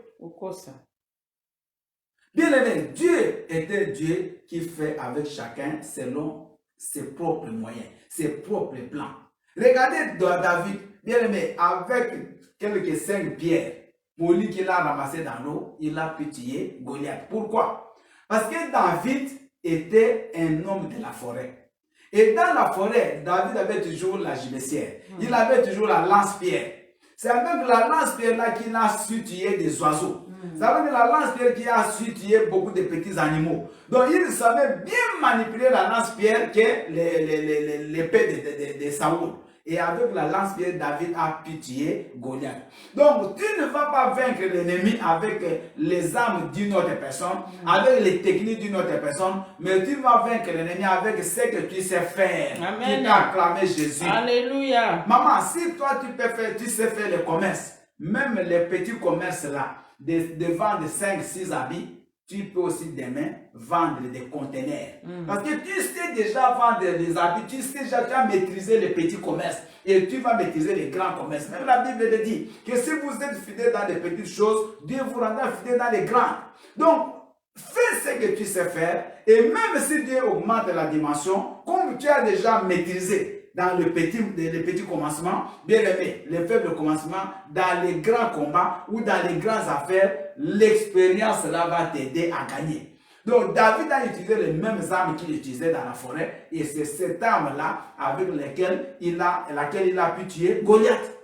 Bien aimé, Dieu est un Dieu qui fait avec chacun selon ses propres moyens, ses propres plans. Regardez David, bien aimé, avec quelques 5 pierres, pour lui qu'il a ramassé dans l'eau, il a pu tuer Goliath. Pourquoi? Parce que David était un homme de la forêt. Et dans la forêt, David avait toujours la gibecière. Il avait toujours la lance-pierre. C'est avec la lance-pierre là qu'il a su tuer des oiseaux. C'est avec la lance-pierre qu'il a su tuer beaucoup de petits animaux. Donc il savait bien manipuler la lance-pierre que l'épée de Saoul. Et avec la lance-pierre, David a pu tuer Goliath. Donc, tu ne vas pas vaincre l'ennemi avec les armes d'une autre personne, avec les techniques d'une autre personne, mais tu vas vaincre l'ennemi avec ce que tu sais faire. Amen. Tu as acclamé Jésus. Alléluia. Maman, si toi tu sais faire le commerce, même les petits commerces là, de vendre 5-6 habits, tu peux aussi demain vendre des conteneurs. Parce que tu sais déjà vendre les habits, tu sais déjà, tu as maîtrisé les petits commerces et tu vas maîtriser les grands commerces. Même la Bible le dit que si vous êtes fidèle dans les petites choses, Dieu vous rendra fidèle dans les grandes. Donc, fais ce que tu sais faire et même si Dieu augmente la dimension, comme tu as déjà maîtrisé dans les petits commencements, bien aimé, les faibles commencements, dans les grands combats ou dans les grandes affaires, l'expérience là va t'aider à gagner. Donc David a utilisé les mêmes armes qu'il utilisait dans la forêt et c'est cette arme-là avec laquelle il a pu tuer Goliath.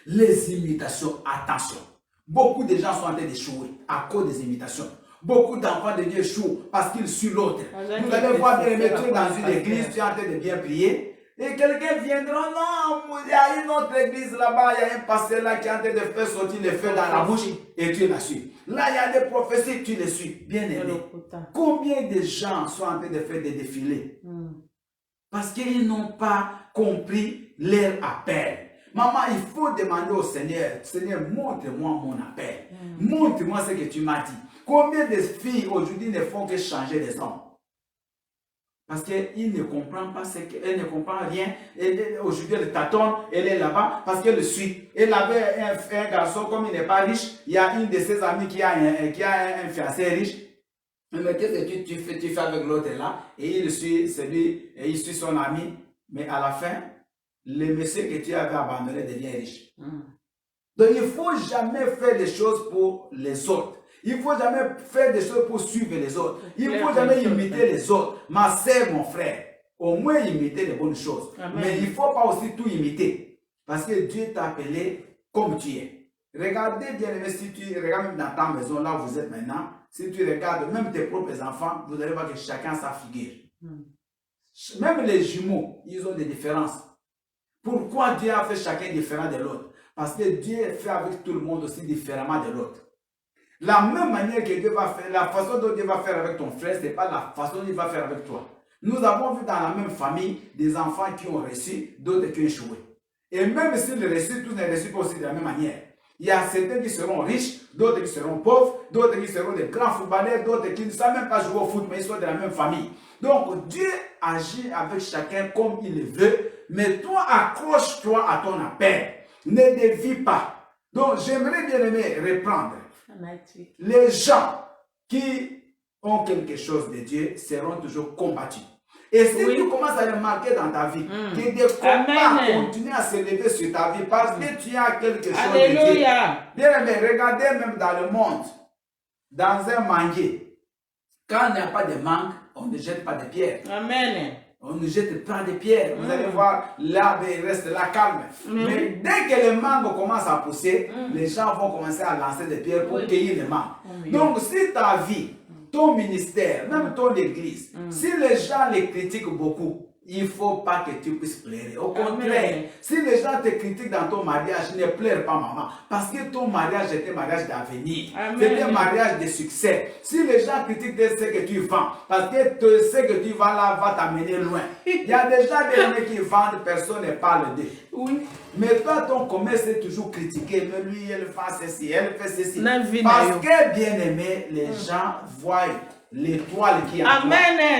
Les imitations, attention. Beaucoup de gens sont en train d'échouer à cause des imitations. Beaucoup d'enfants de Dieu échouent parce qu'ils suivent l'autre. Vous allez voir bien aimé, tu es dans une église, tu es en train de bien prier. Et quelqu'un viendra, non, il y a une autre église là-bas, il y a un pasteur là qui est en train de faire sortir le feu dans la bouche et tu la suis. Là, il y a des prophéties, tu les suis. Bien aimé. Combien de gens sont en train de faire des défilés? Parce qu'ils n'ont pas compris leur appel. Maman, il faut demander au Seigneur, Seigneur, montre-moi mon appel. Montre-moi ce que tu m'as dit. Combien de filles aujourd'hui ne font que changer les hommes? Parce qu'elle ne comprend pas elle ne comprend rien. Aujourd'hui, elle tâtonne, elle est là-bas parce qu'elle le suit. Elle avait un garçon, comme il n'est pas riche, il y a une de ses amies qui a un fiancé riche. Mais qu'est-ce que tu fais avec l'autre là? Et il suit son ami. Mais à la fin, le monsieur que tu avais abandonné devient riche. Donc il ne faut jamais faire des choses pour les autres. Il ne faut jamais faire des choses pour suivre les autres. Il ne faut jamais imiter les autres. Ma sœur, mon frère, au moins imiter les bonnes choses. Amen. Mais il ne faut pas aussi tout imiter. Parce que Dieu t'a appelé comme tu es. Regardez bien aimé, si tu regardes dans ta maison, là où vous êtes maintenant, si tu regardes même tes propres enfants, vous allez voir que chacun sa figure. Même les jumeaux, ils ont des différences. Pourquoi Dieu a fait chacun différent de l'autre? Parce que Dieu fait avec tout le monde aussi différemment de l'autre. La même manière que Dieu va faire, la façon dont Dieu va faire avec ton frère, ce n'est pas la façon dont il va faire avec toi. Nous avons vu dans la même famille des enfants qui ont réussi, d'autres qui ont échoué. Et même s'ils réussissent, tous ne réussissent pas aussi de la même manière. Il y a certains qui seront riches, d'autres qui seront pauvres, d'autres qui seront des grands footballeurs, d'autres qui ne savent même pas jouer au foot, mais ils sont de la même famille. Donc Dieu agit avec chacun comme il le veut, mais toi accroche-toi à ton appel. Ne dévie pas. Donc j'aimerais bien aimer reprendre les gens qui ont quelque chose de Dieu seront toujours combattus. Et si tu commences à remarquer dans ta vie que des combats continuent à se lever sur ta vie parce que tu as quelque chose de Dieu. Bien aimé, regardez même dans le monde, dans un manguier, quand il n'y a pas de mangue, on ne jette pas de pierres. Amen. On ne jette pas de pierres. Vous allez voir, l'arbre reste là calme. Mais dès que les mangues commencent à pousser, les gens vont commencer à lancer des pierres pour cueillir les mangues. Donc, si ta vie, ton ministère, même ton église, si les gens les critiquent beaucoup, il ne faut pas que tu puisses pleurer. Au contraire, si les gens te critiquent dans ton mariage, ne pleure pas, maman. Parce que ton mariage est un mariage d'avenir. C'est un mariage de succès. Si les gens critiquent ce que tu vends, parce que ce que tu vends là va t'amener loin. Il y a des gens qui vendent, personne ne parle d'eux. Oui. Mais toi, ton commerce est toujours critiqué. Mais lui, elle fait ceci, elle fait ceci. Parce que, bien aimé, les gens voient l'étoile qui est en toi.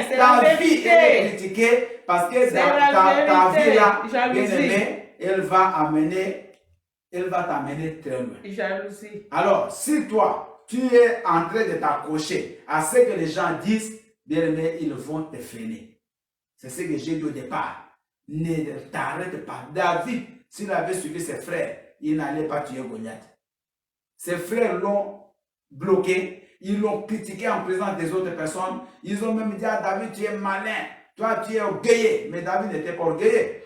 C'est ta vie est critiquée parce que ta vie là, bien aimé, elle va t'amener très loin. Jalousie. Alors, si toi, tu es en train de t'accrocher à ce que les gens disent, bien aimé, ils vont te freiner. C'est ce que j'ai dit au départ. Ne t'arrête pas. David, s'il avait suivi ses frères, il n'allait pas tuer Goliath. Ses frères l'ont bloqué. Ils l'ont critiqué en présence des autres personnes. Ils ont même dit à David, tu es malin. Toi, tu es orgueilleux. Mais David n'était pas orgueilleux.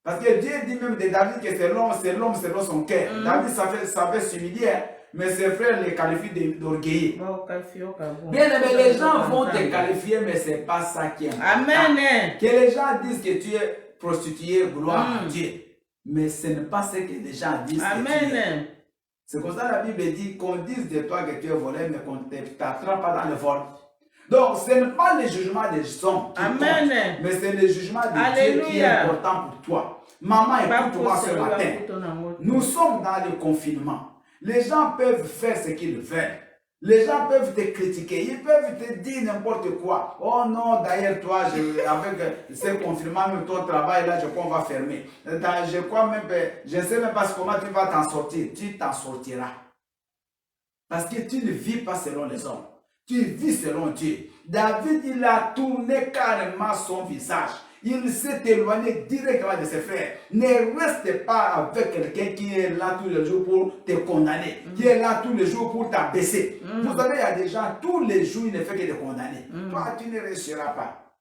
Parce que Dieu dit même de David que c'est l'homme selon son cœur. David savait s'humilier. Mais ses frères les qualifient d'orgueilleux. Bien aimé, les gens vont te qualifier, mais ce n'est pas ça qui est important. Amen. Que les gens disent que tu es prostituée, gloire à Dieu. Mais ce n'est pas ce que les gens disent. Amen. C'est comme ça que la Bible dit qu'on dise de toi que tu es volé, mais qu'on ne t'attrape pas dans le vol. Donc, ce n'est pas le jugement des hommes qui compte, mais c'est le jugement de Dieu qui est important pour toi. Maman, écoute-moi ce matin. Nous sommes dans le confinement. Les gens peuvent faire ce qu'ils veulent. Les gens peuvent te critiquer, ils peuvent te dire n'importe quoi. Oh non, d'ailleurs, toi, avec ce confinement, même ton travail, là, je crois qu'on va fermer. Je crois même, je ne sais même pas comment tu vas t'en sortir. Tu t'en sortiras. Parce que tu ne vis pas selon les hommes. Tu vis selon Dieu. David, il a tourné carrément son visage. Il s'est éloigné directement de ses frères. Ne reste pas avec quelqu'un qui est là tous les jours pour te condamner, qui est là tous les jours pour t'abaisser. Vous savez, il y a des gens, tous les jours, il ne fait que te condamner. Toi, tu ne réussiras pas.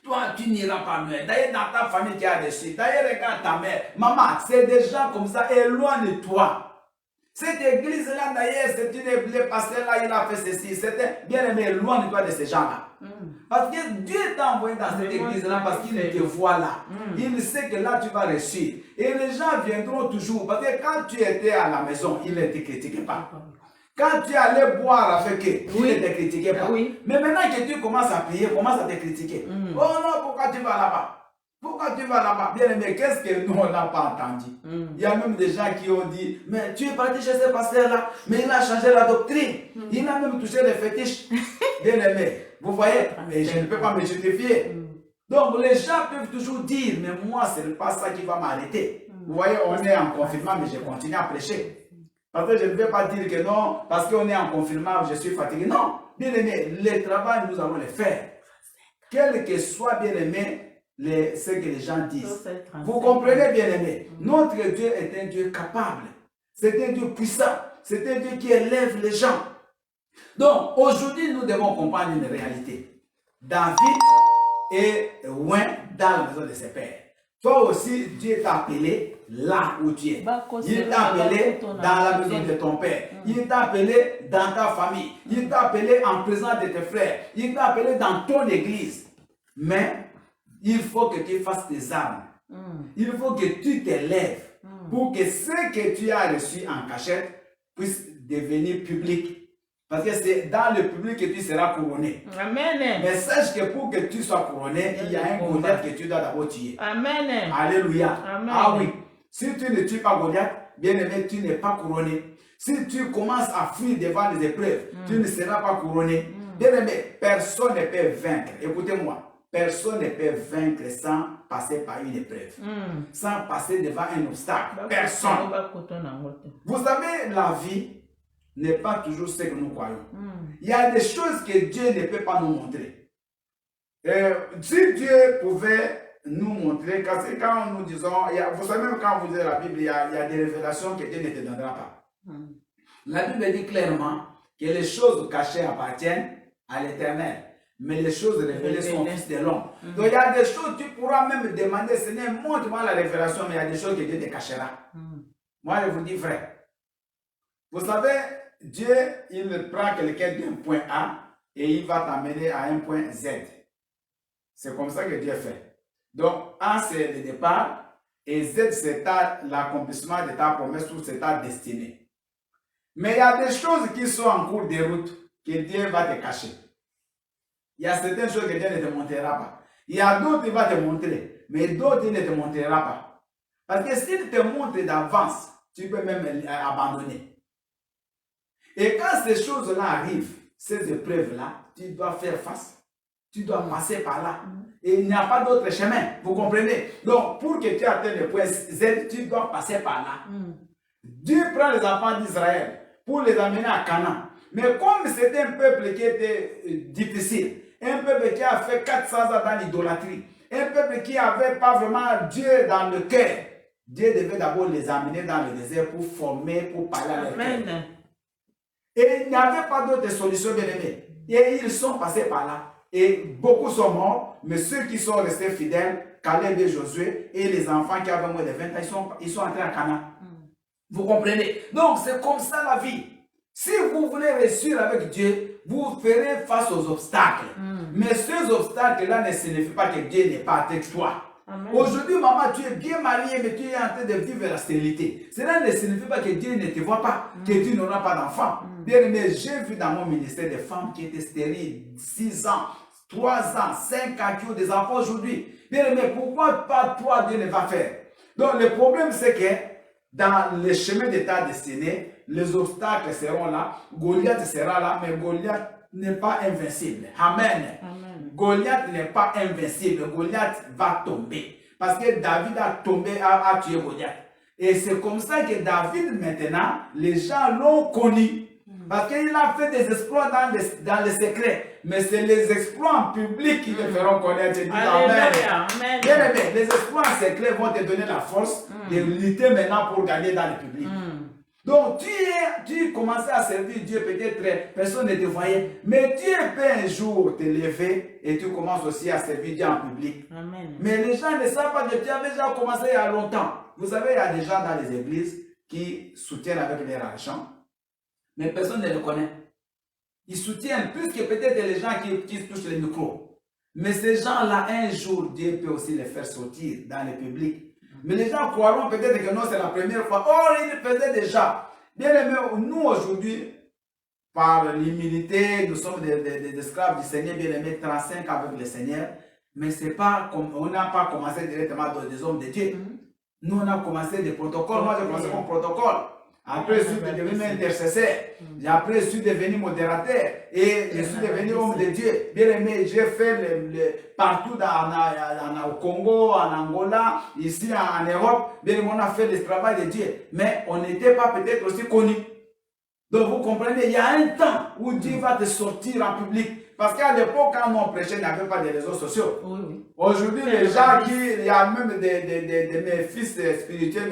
Toi, tu n'iras pas mieux. D'ailleurs, dans ta famille qui a réussi. D'ailleurs, regarde ta mère. Maman, c'est des gens comme ça. Éloigne-toi. Cette église-là, d'ailleurs, c'est une pasteur-là, il a fait ceci. C'était bien aimé, éloigne-toi de ces gens-là. Parce que Dieu t'a envoyé dans cette église-là parce qu'il te voit là. Il sait que là, tu vas réussir. Et les gens viendront toujours. Parce que quand tu étais à la maison, il ne te critiquait pas. Quand tu allais boire avec eux, il ne te critiquait pas. Mais maintenant que tu commences à prier, commence à te critiquer. Oh non, pourquoi tu vas là-bas? Pourquoi tu vas là-bas? Bien aimé, qu'est-ce que nous, on n'a pas entendu? Il y a même des gens qui ont dit, mais tu es parti chez ce pasteur-là, mais il a changé la doctrine. Il a même touché les fétiches. Bien aimé, vous voyez, mais je ne peux pas me justifier. Donc, les gens peuvent toujours dire, mais moi, ce n'est pas ça qui va m'arrêter. Vous voyez, on est en confinement, mais je continue à prêcher. Parce que je ne vais pas dire que non, parce qu'on est en confinement, je suis fatigué. Non, bien aimé, le travail, nous allons le faire. Quel que soit, bien aimé, ce que les gens disent. Vous comprenez, bien aimé, notre Dieu est un Dieu capable. C'est un Dieu puissant. C'est un Dieu qui élève les gens. Donc, aujourd'hui, nous devons comprendre une réalité. David est loin dans la maison de ses pères. Toi aussi, Dieu t'a appelé là où tu es. Il t'a appelé dans la maison de ton père. Il t'a appelé dans ta famille. Il t'a appelé en présence de tes frères. Il t'a appelé dans ton église. Mais il faut que tu fasses tes armes. Il faut que tu t'élèves pour que ce que tu as reçu en cachette puisse devenir public. Parce que c'est dans le public que tu seras couronné. Amen. Mais sache que pour que tu sois couronné, il y a un Goliath que tu dois d'abord tuer. Amen. Alléluia. Amen. Ah oui. Si tu ne tues pas Goliath, bien aimé, tu n'es pas couronné. Si tu commences à fuir devant les épreuves, tu ne seras pas couronné. Bien aimé, personne ne peut vaincre. Écoutez-moi. Personne ne peut vaincre sans passer par une épreuve, sans passer devant un obstacle. Personne. Vous savez, la vie, n'est pas toujours ce que nous croyons. Il y a des choses que Dieu ne peut pas nous montrer. Si Dieu pouvait nous montrer, quand nous disons, vous savez même quand vous lisez la Bible, il y a des révélations que Dieu ne te donnera pas. La Bible dit clairement que les choses cachées appartiennent à l'Éternel, mais les choses révélées sont au Fils de l'homme. Donc il y a des choses, tu pourras même demander, Seigneur, montre-moi la révélation, mais il y a des choses que Dieu te cachera. Moi, je vous dis vrai. Vous savez, Dieu, il prend quelqu'un d'un point A et il va t'amener à un point Z. C'est comme ça que Dieu fait. Donc, A, c'est le départ et Z, c'est l'accomplissement de ta promesse ou c'est ta destinée. Mais il y a des choses qui sont en cours de route que Dieu va te cacher. Il y a certaines choses que Dieu ne te montrera pas. Il y a d'autres qu'il va te montrer, mais d'autres il ne te montrera pas. Parce que s'il te montre d'avance, tu peux même abandonner. Et quand ces choses-là arrivent, ces épreuves-là, tu dois faire face. Tu dois passer par là. Et il n'y a pas d'autre chemin. Vous comprenez? Donc, pour que tu atteignes le point Z, tu dois passer par là. Dieu prend les enfants d'Israël pour les amener à Canaan. Mais comme c'était un peuple qui était difficile, un peuple qui a fait 400 ans dans l'idolâtrie, un peuple qui n'avait pas vraiment Dieu dans le cœur, Dieu devait d'abord les amener dans le désert pour former, pour parler à leur cœur. Et il n'y avait pas d'autre solution, bien aimé. Et ils sont passés par là. Et beaucoup sont morts, mais ceux qui sont restés fidèles, Caleb et Josué, et les enfants qui avaient moins de 20 ans, ils sont entrés à Canaan. Vous comprenez? Donc c'est comme ça la vie. Si vous voulez réussir avec Dieu, vous ferez face aux obstacles. Mais ces obstacles-là ne signifient pas que Dieu n'est pas avec toi. Aujourd'hui, maman, tu es bien mariée, mais tu es en train de vivre la stérilité. Cela ne signifie pas que Dieu ne te voit pas, que tu n'auras pas d'enfant. Bien aimé, j'ai vu dans mon ministère des femmes qui étaient stériles, 6 ans, 3 ans, 5 ans, qui ont des enfants aujourd'hui. Bien aimé, pourquoi pas toi, Dieu ne va faire? Donc le problème, c'est que dans le chemin de ta destinée, les obstacles seront là, Goliath sera là, mais Goliath n'est pas invincible. Amen. Goliath n'est pas invincible. Goliath va tomber. Parce que David a tombé, a tué Goliath. Et c'est comme ça que David, maintenant, les gens l'ont connu. Parce qu'il a fait des exploits dans les secrets. Mais c'est les exploits en public qui te feront connaître. Amen. Bien aimé, les exploits en secret vont te donner la force de lutter maintenant pour gagner dans le public. Donc, tu commençais à servir Dieu, peut-être personne ne te voyait, mais Dieu peut un jour te lever et tu commences aussi à servir Dieu en public. Mais les gens ne savent pas que tu avais déjà commencé il y a longtemps. Vous savez, il y a des gens dans les églises qui soutiennent avec leur argent, mais personne ne le connaît. Ils soutiennent plus que peut-être les gens qui touchent les micros. Mais ces gens-là, un jour, Dieu peut aussi les faire sortir dans le public. Mais les gens croiront peut-être que non, c'est la première fois. Oh, ils le faisaient déjà. Bien aimé, nous aujourd'hui, par l'humilité, nous sommes des esclaves du Seigneur, bien aimé, 35 avec le Seigneur. Mais c'est pas comme, on n'a pas commencé directement dans des hommes de Dieu. Nous, on a commencé des protocoles. Moi, j'ai commencé mon protocole. Après, je suis devenu intercesseur. Après, je suis devenu modérateur. Et je suis devenu homme de Dieu. Bien aimé, j'ai fait partout au Congo, en Angola, ici en Europe. Bien aimé, on a fait le travail de Dieu. Mais on n'était pas peut-être aussi connus. Donc, vous comprenez, il y a un temps où Dieu va te sortir en public. Parce qu'à l'époque, quand on prêchait, il n'y avait pas de réseaux sociaux. Aujourd'hui, les gens il y a même mes fils spirituels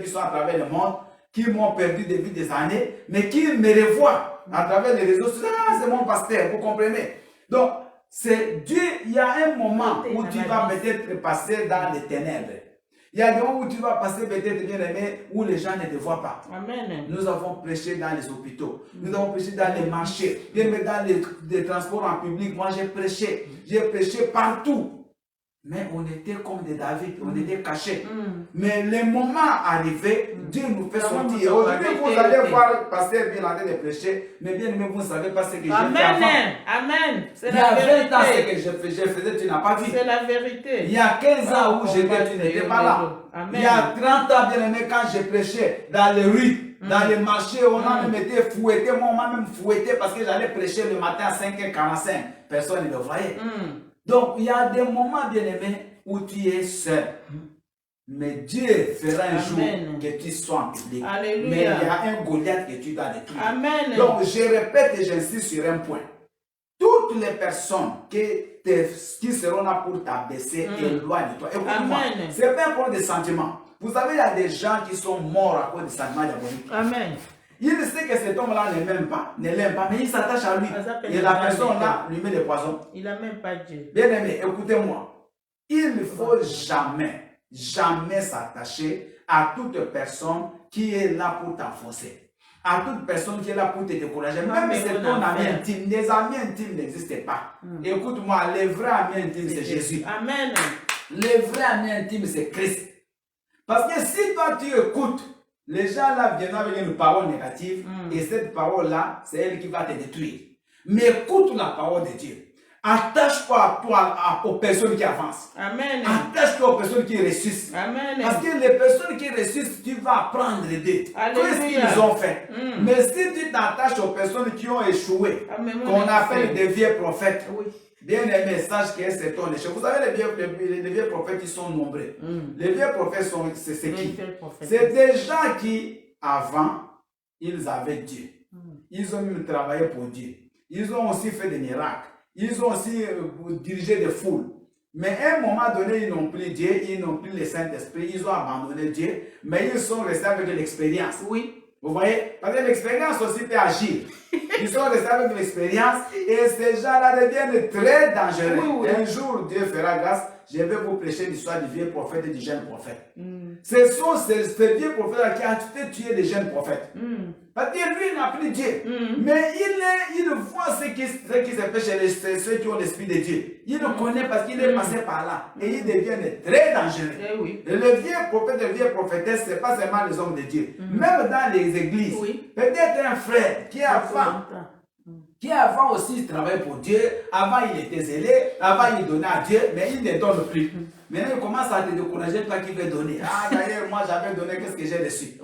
qui sont à travers le monde, qui m'ont perdu depuis des années, mais qui me revoient à travers les réseaux sociaux. Ah, c'est mon pasteur, vous comprenez? Donc, c'est Dieu, il y a un moment où tu vas peut-être passer dans les ténèbres. Il y a des moments où tu vas passer peut-être, bien aimé, où les gens ne te voient pas. Amen. Nous avons prêché dans les hôpitaux, nous avons prêché dans les marchés, bien aimé, dans les transports en public. Moi, j'ai prêché partout. Mais on était comme des David, on était cachés. Mais le moment arrivé, Dieu nous fait sortir. Aujourd'hui, vous allez voir le pasteur bien en train de prêcher, mais bien aimé, vous ne savez pas ce que j'ai fait avant. Amen. Il y a 20 ans, ce que je faisais, tu n'as pas vu. C'est la vérité. Il y a 15 ans où j'étais, tu n'étais pas là. Il y a 30 ans, bien aimé, quand je prêchais dans les rues, dans les marchés, on a même été fouetté. Moi, on m'a même fouetté parce que j'allais prêcher le matin à 5h45. Personne ne le voyait. Donc, il y a des moments, bien aimés, où tu es seul. Mais Dieu fera un jour Amen. que tu sois en public. Alléluia. Mais il y a un Goliath que tu dois détruire. Amen. Donc, je répète et j'insiste sur un point. Toutes les personnes qui seront là pour t'abaisser, éloigne de toi. Écoute-moi, Amen. ce n'est pas un problème de sentiments. Vous savez, il y a des gens qui sont morts à cause des sentiments diaboliques. Amen. Il sait que cet homme-là ne l'aime pas, mais il s'attache à lui. Ça Et la personne-là lui met des poisons. Il n'a même pas Dieu. Bien aimé, écoutez-moi. Il ne faut jamais, jamais s'attacher à toute personne qui est là pour t'enfoncer. À toute personne qui est là pour te décourager. Même si c'est ton ami intime. Les amis intimes n'existent pas. Écoute-moi, les vrais amis intimes, c'est Jésus. Amen. Les vrais amis intimes, c'est Christ. Parce que si toi tu écoutes, les gens là viennent avec une parole négative et cette parole-là, c'est elle qui va te détruire. Mais écoute la parole de Dieu. Attache-toi aux personnes qui avancent. Amen. Attache-toi aux personnes qui réussissent. Amen. Parce que les personnes qui réussissent, tu vas apprendre d'eux. Qu'est-ce qu'ils ont fait? Mais si tu t'attaches aux personnes qui ont échoué, qu'on appelle des vieux prophètes, bien aimé, sache que c'est ton échec. Vous savez, les vieux prophètes, ils sont nombreux. Les vieux prophètes, c'est qui? C'est des gens qui, avant, ils avaient Dieu. Ils ont même travaillé pour Dieu. Ils ont aussi fait des miracles. Ils ont aussi dirigé des foules. Mais à un moment donné, ils n'ont plus Dieu, ils n'ont plus le Saint-Esprit, ils ont abandonné Dieu, mais ils sont restés avec l'expérience. Oui. Vous voyez? Parce que l'expérience aussi peut agir. Ils sont restés avec l'expérience et ces gens-là deviennent très dangereux. Oui. Un jour, Dieu fera grâce. Je vais vous prêcher l'histoire du vieux prophète et du jeune prophète. Ce sont ces vieux prophètes-là qui ont fait tuer les jeunes prophètes. Parce que lui n'a plus Dieu. Mais il voit ce qui se fait chez ceux qui ont l'esprit de Dieu. Il le connaît parce qu'il est passé par là. Et il devient très dangereux. Et le vieux prophète et les vieilles prophétesses, ce n'est pas seulement les hommes de Dieu. Même dans les églises, peut-être un frère qui avant aussi travaillait pour Dieu, avant il était zélé, avant il donnait à Dieu, mais il ne donne plus. Maintenant il commence à te décourager, toi qui veux donner. Ah d'ailleurs, moi j'avais donné, qu'est-ce que j'ai reçu?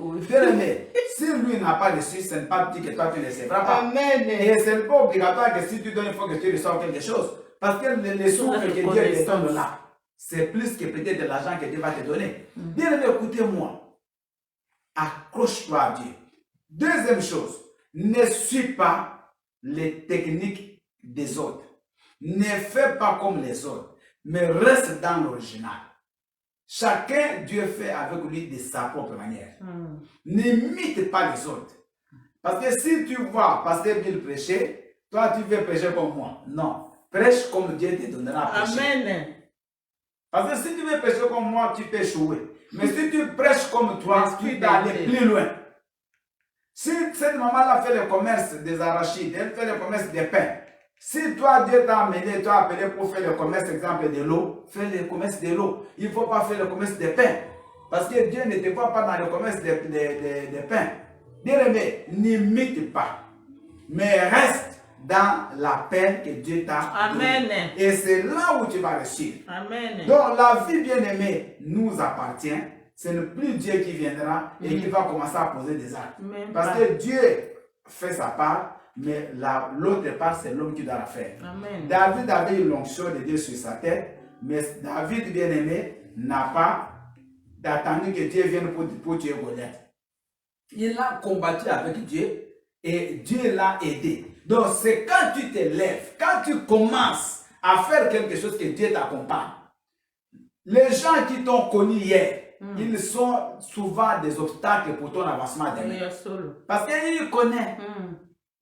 Mais si lui n'a pas reçu, ce n'est pas dit que toi tu ne recevras pas. Amen. Et ce n'est pas obligatoire que si tu donnes, il faut que tu reçoives quelque chose. Parce que les souffles que Dieu te donne là, c'est plus que peut-être de l'argent que Dieu va te donner. Bien aimé, écoutez-moi. Accroche-toi à Dieu. Deuxième chose, ne suis pas les techniques des autres. Ne fais pas comme les autres, mais reste dans l'original. Chacun, Dieu fait avec lui de sa propre manière. N'imite pas les autres. Parce que si tu vois Pasteur Bill prêcher, toi tu veux prêcher comme moi. Non. Prêche comme Dieu te donnera à prêcher. Amen. Parce que si tu veux prêcher comme moi, tu peux échouer. Mais si tu prêches comme toi, tu vas aller plus loin. Si cette maman-là fait le commerce des arachides, elle fait le commerce des pains. Si toi, Dieu t'a amené, toi appelé pour faire le commerce, exemple, de l'eau, fais le commerce de l'eau. Il ne faut pas faire le commerce des pains. Parce que Dieu ne te voit pas dans le commerce des pains. Bien aimé, n'imite pas. Mais reste dans la paix que Dieu t'a donnée. Et c'est là où tu vas réussir. Amen. Donc la vie bien aimée nous appartient. Ce n'est plus Dieu qui viendra et qui va commencer à poser des actes. Parce que Dieu fait sa part, mais l'autre part, c'est l'homme qui doit la faire. Amen. David avait une l'onction de Dieu sur sa tête, mais David bien aimé n'a pas attendu que Dieu vienne pour tuer Goliath. Il a combattu avec Dieu et Dieu l'a aidé. Donc c'est quand tu te lèves, quand tu commences à faire quelque chose que Dieu t'accompagne. Les gens qui t'ont connu hier, ils sont souvent des obstacles pour ton avancement demain. Parce qu'ils connaissent.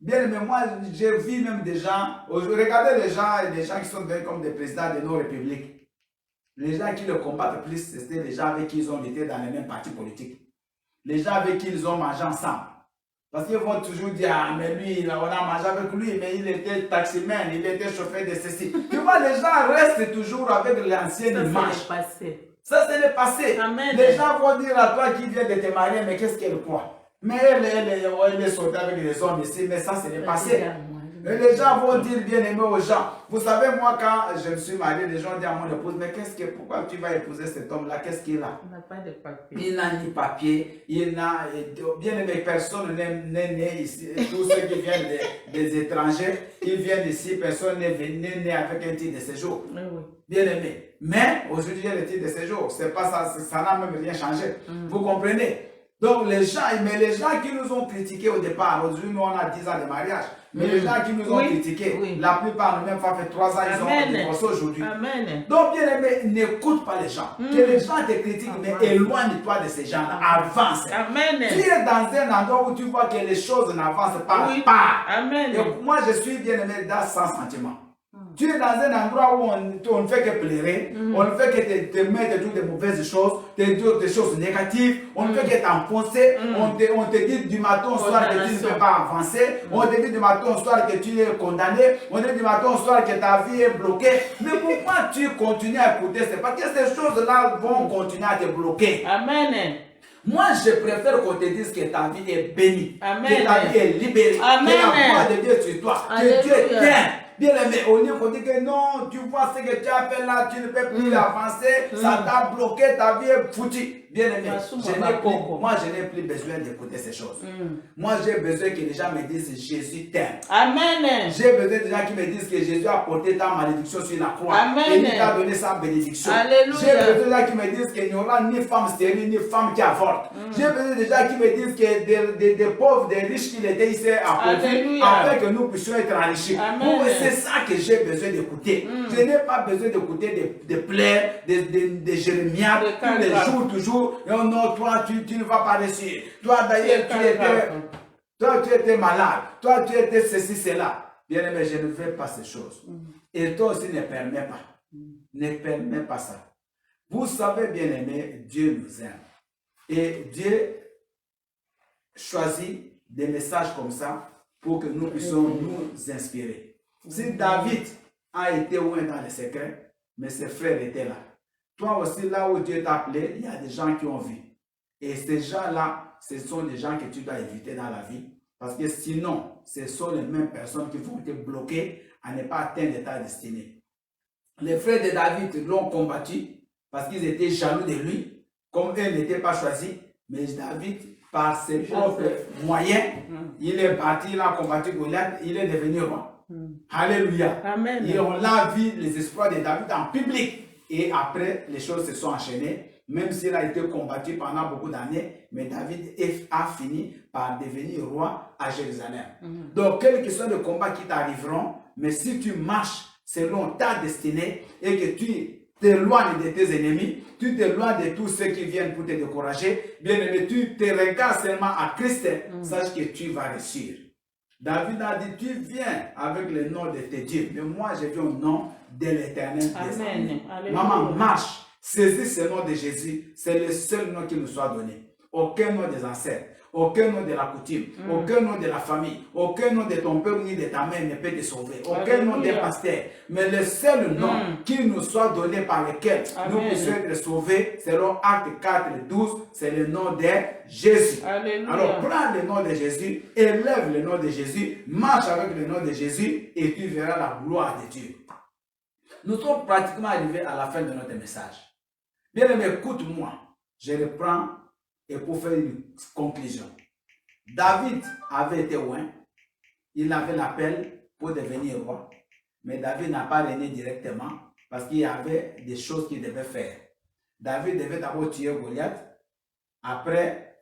Bien, mais moi, j'ai vu même des gens, regardez les gens qui sont devenus comme des présidents de nos républiques. Les gens qui le combattent plus, c'était les gens avec qui ils ont été dans les mêmes partis politiques. Les gens avec qui ils ont mangé ensemble. Parce qu'ils vont toujours dire, ah, mais lui, on a mangé avec lui, mais il était taximan, il était chauffeur de ceci. Tu vois, les gens restent toujours avec l'ancienne image. Ça, c'est le passé. Amen. Les gens vont dire à toi qui vient de te marier, mais qu'est-ce qu'elle croit? Mais elle est sortie avec les hommes ici, mais ça, c'est le passé. Et les gens vont dire bien aimé aux gens. Vous savez, moi, quand je me suis marié, les gens disent à mon épouse, mais pourquoi tu vas épouser cet homme-là? Qu'est-ce qu'il a? Il n'a pas de papier. Il n'a ni papier, il n'a, bien aimé, personne n'est né ici. Tous ceux qui viennent des étrangers, ils viennent ici, personne n'est né avec un titre de séjour. Oui, oui. Bien aimé. Mais aujourd'hui, il y a le titre de séjour. C'est pas ça, ça n'a même rien changé. Vous comprenez? Donc les gens qui nous ont critiqués au départ, aujourd'hui nous on a 10 ans de mariage, mais les gens qui nous ont critiqués, la plupart même pas fait 3 ans, ils ont divorcé aujourd'hui. Amen. Donc bien aimé, n'écoute pas les gens. Que les gens te critiquent, mais éloigne-toi de ces gens-là, avance. Amen. Tu es dans un endroit où tu vois que les choses n'avancent pas. Amen. Et moi je suis bien aimé dans sans sentiment. Tu es dans un endroit où on ne fait que pleurer, on ne fait que te mettre toutes des mauvaises choses, des choses négatives, on ne fait que t'enfoncer, on te dit du matin au soir que tu ne peux pas avancer, on te dit du matin au soir que tu es condamné, on te dit du matin au soir que ta vie est bloquée. Mais pourquoi tu continues à écouter? C'est parce que ces choses-là vont continuer à te bloquer. Amen. Moi, je préfère qu'on te dise que ta vie est bénie, Amen. que ta vie est libérée, Amen. que la gloire de Dieu sur toi, que Dieu Alléluia. t'aime. Bien aimé, au lieu qu'on dit que non, tu vois ce que tu as fait là, tu ne peux plus avancer, ça t'a bloqué, ta vie est foutue. Bien aimé, moi je n'ai plus besoin d'écouter ces choses. Moi j'ai besoin que les gens me disent Jésus t'aime. Amen. J'ai besoin des gens qui me disent que Jésus a porté ta malédiction sur la croix. Amen. Et il t'a donné sa bénédiction. Alléluia. J'ai besoin des gens qui me disent qu'il n'y aura ni femme stérile, ni femme qui avorte. J'ai besoin des gens qui me disent que des pauvres, des riches qui étaient ici appauvris, afin que nous puissions être enrichis. C'est ça que j'ai besoin d'écouter. Je n'ai pas besoin d'écouter des plaies, des jérémiades, tous les jours, toujours. Oh non, toi, tu ne vas pas réussir. Toi, d'ailleurs, tu étais malade. Toi, tu étais ceci, cela. Bien aimé, je ne fais pas ces choses. Et toi aussi, ne permets pas. Ne permets pas ça. Vous savez, bien aimé, Dieu nous aime. Et Dieu choisit des messages comme ça pour que nous puissions nous inspirer. Si David a été loin dans les secrets, mais ses frères étaient là. Toi aussi, là où Dieu t'a appelé, il y a des gens qui ont vu. Et ces gens-là, ce sont des gens que tu dois éviter dans la vie. Parce que sinon, ce sont les mêmes personnes qui vont te bloquer à ne pas atteindre ta destinée. Les frères de David l'ont combattu parce qu'ils étaient jaloux de lui, comme eux n'étaient pas choisis. Mais David, par ses propres moyens, il est parti, il a combattu Goliath, il est devenu roi. Alléluia. Amen. Et on a vu les exploits de David en public. Et après, les choses se sont enchaînées. Même s'il a été combattu pendant beaucoup d'années, mais David a fini par devenir roi à Jérusalem. Donc, quels que soient les combats qui t'arriveront, mais si tu marches selon ta destinée et que tu t'éloignes de tes ennemis, tu t'éloignes de tous ceux qui viennent pour te décourager, bien aimé, tu te regardes seulement à Christ, sache que tu vas réussir. David a dit, tu viens avec le nom de tes dieux, mais moi je viens au nom de l'Éternel. Amen. Maman, marche, saisis ce nom de Jésus, c'est le seul nom qui nous soit donné. Aucun nom des ancêtres, aucun nom de la coutume, aucun nom de la famille, aucun nom de ton père ni de ta mère ne peut te sauver, aucun nom des pasteurs, mais le seul nom qui nous soit donné par lequel nous puissions être sauvés, selon Acte 4, 12, c'est le nom de Jésus. Alléluia. Alors prends le nom de Jésus, élève le nom de Jésus, marche avec le nom de Jésus et tu verras la gloire de Dieu. Nous sommes pratiquement arrivés à la fin de notre message. Bien aimé, écoute-moi, je reprends et pour faire une conclusion. David avait été loin, il avait l'appel pour devenir roi, mais David n'a pas régné directement parce qu'il y avait des choses qu'il devait faire. David devait d'abord tuer Goliath, après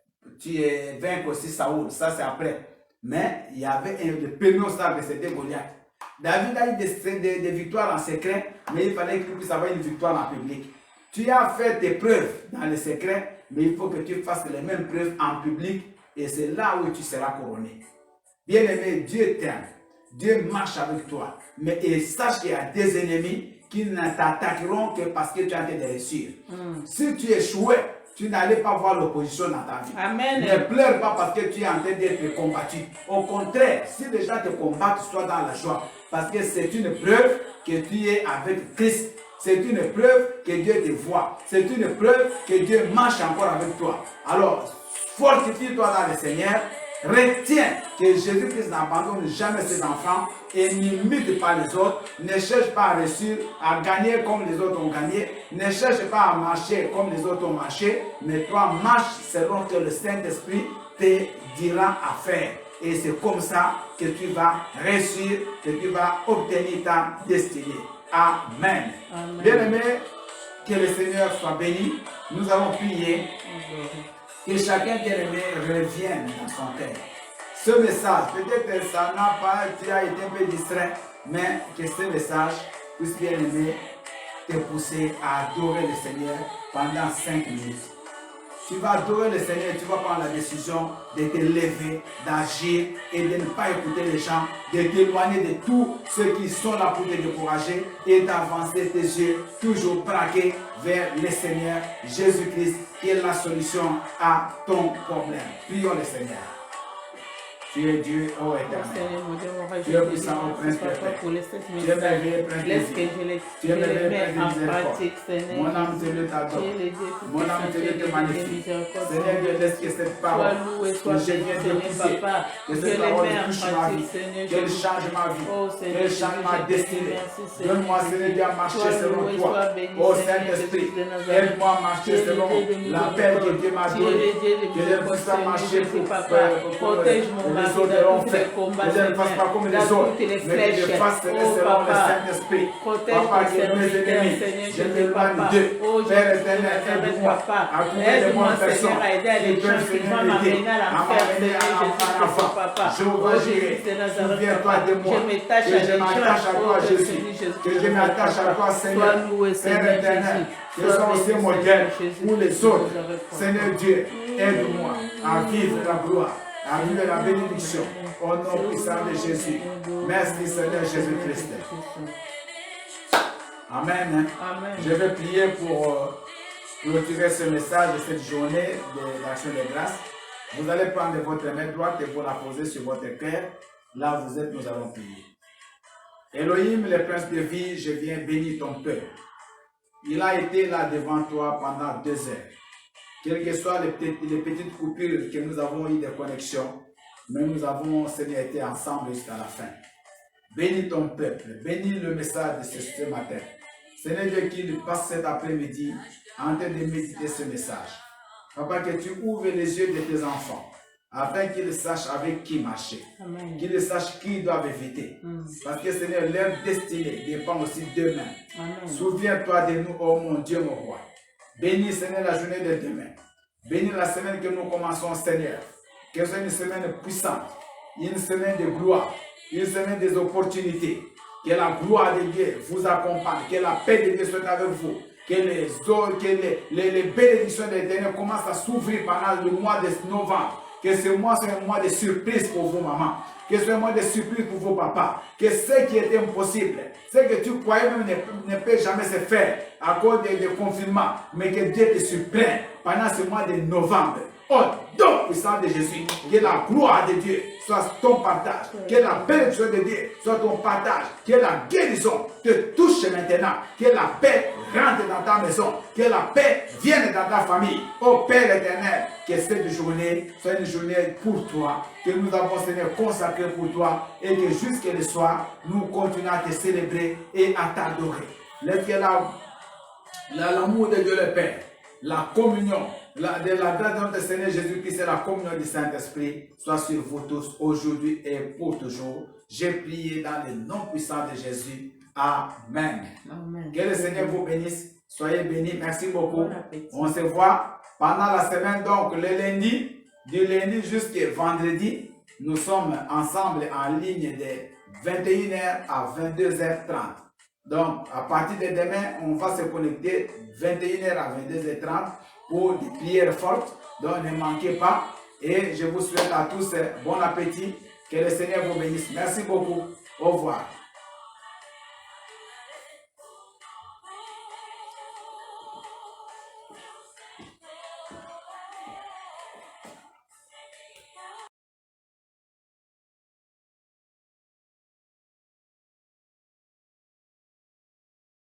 vaincre aussi Saoul, ça c'est après. Mais il y avait le premier obstacle, c'était Goliath. David a eu des victoires en secret, mais il fallait qu'il puisse avoir une victoire en public. Tu as fait tes preuves dans le secret, mais il faut que tu fasses les mêmes preuves en public et c'est là où tu seras couronné. Bien aimé, Dieu t'aime. Dieu marche avec toi. Mais sache qu'il y a des ennemis qui ne t'attaqueront que parce que tu as été de réussir. Si tu échouais, tu n'allais pas voir l'opposition dans ta vie. Amen. Ne pleure pas parce que tu es en train d'être combattu. Au contraire, si les gens te combattent, sois dans la joie. Parce que c'est une preuve que tu es avec Christ. C'est une preuve que Dieu te voit. C'est une preuve que Dieu marche encore avec toi. Alors, fortifie-toi dans le Seigneur. Retiens que Jésus-Christ n'abandonne jamais ses enfants et n'imite pas les autres. Ne cherche pas à réussir, à gagner comme les autres ont gagné. Ne cherche pas à marcher comme les autres ont marché. Mais toi, marche selon que le Saint-Esprit te dira à faire. Et c'est comme ça que tu vas réussir, que tu vas obtenir ta destinée. Amen. Amen. Bien-aimé, que le Seigneur soit béni. Nous allons prier. Que chacun bien-aimé revienne dans son cœur. Ce message, peut-être que ça n'a pas, tu as été un peu distrait, mais que ce message puisse bien-aimé te pousser à adorer le Seigneur pendant 5 minutes. Tu vas adorer le Seigneur, tu vas prendre la décision de te lever, d'agir et de ne pas écouter les gens, de t'éloigner de tous ceux qui sont là pour te décourager et d'avancer tes yeux toujours braqués vers le Seigneur Jésus-Christ qui est la solution à ton problème. Prions le Seigneur. Tu es Dieu, ô éternel. Tu es puissant, ô Prince perfect. Tu es merveilleux, Prince de vie. Tu es merveilleux, Prince de miséricorde. Mon âme te loue t'adore. Mon âme te loue te magnifie. Seigneur Dieu, laisse que cette parole que je viens de pousser, que cette parole touche ma vie, qu'elle change ma vie, qu'elle change ma destinée. Donne-moi, Seigneur Dieu, à marcher selon toi. Ô Saint-Esprit, aide-moi à marcher selon l'appel que Dieu m'a donné. Que je puisse marcher pour les autres l'ont fait. Que je ne fasse pas comme les autres, mais que je fasse selon le Saint-Esprit. Papa, que mes ennemis, je m'éloigne d'eux. Père éternel, aide-moi à trouver les bonnes personnes qui peuvent m'aider à m'amener en avant. Jéhovah Jireh, souviens-toi de moi, que je m'attache à toi, Jésus, que je m'attache à toi, Seigneur. Père éternel, que je sois aussi modèle pour les autres. Seigneur Dieu, aide-moi à vivre la gloire, à vivre la bénédiction au nom puissant de Jésus. Merci Seigneur Jésus-Christ. Amen. Amen. Je vais prier pour clôturer ce message de cette journée de l'action de grâce. Vous allez prendre votre main droite et vous la poser sur votre cœur. Là où vous êtes, nous allons prier. Elohim, le prince de vie, je viens bénir ton peuple. Il a été là devant toi pendant 2 heures. Quelles que soient les petites coupures que nous avons eues de connexion, mais nous avons, Seigneur, été ensemble jusqu'à la fin. Bénis ton peuple, bénis le message de ce matin. Seigneur Dieu, qu'il passe cet après-midi en train de méditer ce message. Papa, que tu ouvres les yeux de tes enfants, afin qu'ils sachent avec qui marcher, qu'ils sachent qui doivent éviter. Parce que Seigneur, leur destinée dépend aussi d'eux-mêmes. Souviens-toi de nous, oh mon Dieu, mon roi. Bénis, Seigneur, la journée de demain. Bénis la semaine que nous commençons, Seigneur. Que ce soit une semaine puissante, une semaine de gloire, une semaine des opportunités. Que la gloire de Dieu vous accompagne, que la paix de Dieu soit avec vous. Que les bénédictions de l'Éternel commencent à s'ouvrir pendant le mois de novembre. Que ce mois soit un mois de surprise pour vos mamans. Que ce soit un mois de surprise pour vos papas. Que ce qui était impossible, ce que tu croyais même ne peut jamais se faire à cause des confinements, mais que Dieu te surprenne pendant ce mois de novembre. Oh, donc puissant de Jésus, que la gloire de Dieu soit ton partage, que la bénédiction de Dieu soit ton partage, que la guérison te touche maintenant, que la paix rentre dans ta maison, que la paix vienne dans ta famille. Oh Père éternel, que cette journée soit une journée pour toi, que nous avons, Seigneur, consacré pour toi, et que jusqu'à le soir, nous continuons à te célébrer et à t'adorer. Laisse que l'amour de Dieu le Père, la communion, de la grâce de notre Seigneur Jésus-Christ et la communion du Saint-Esprit soit sur vous tous aujourd'hui et pour toujours. J'ai prié dans le nom puissant de Jésus. Amen. Amen. Que le Seigneur vous bénisse. Soyez bénis. Merci beaucoup. On se voit pendant la semaine, donc le lundi, du lundi jusqu'au vendredi. Nous sommes ensemble en ligne de 21h à 22h30. Donc, à partir de demain, on va se connecter 21h à 22h30 pour des prières fortes. Donc, ne manquez pas. Et je vous souhaite à tous bon appétit. Que le Seigneur vous bénisse. Merci beaucoup. Au revoir.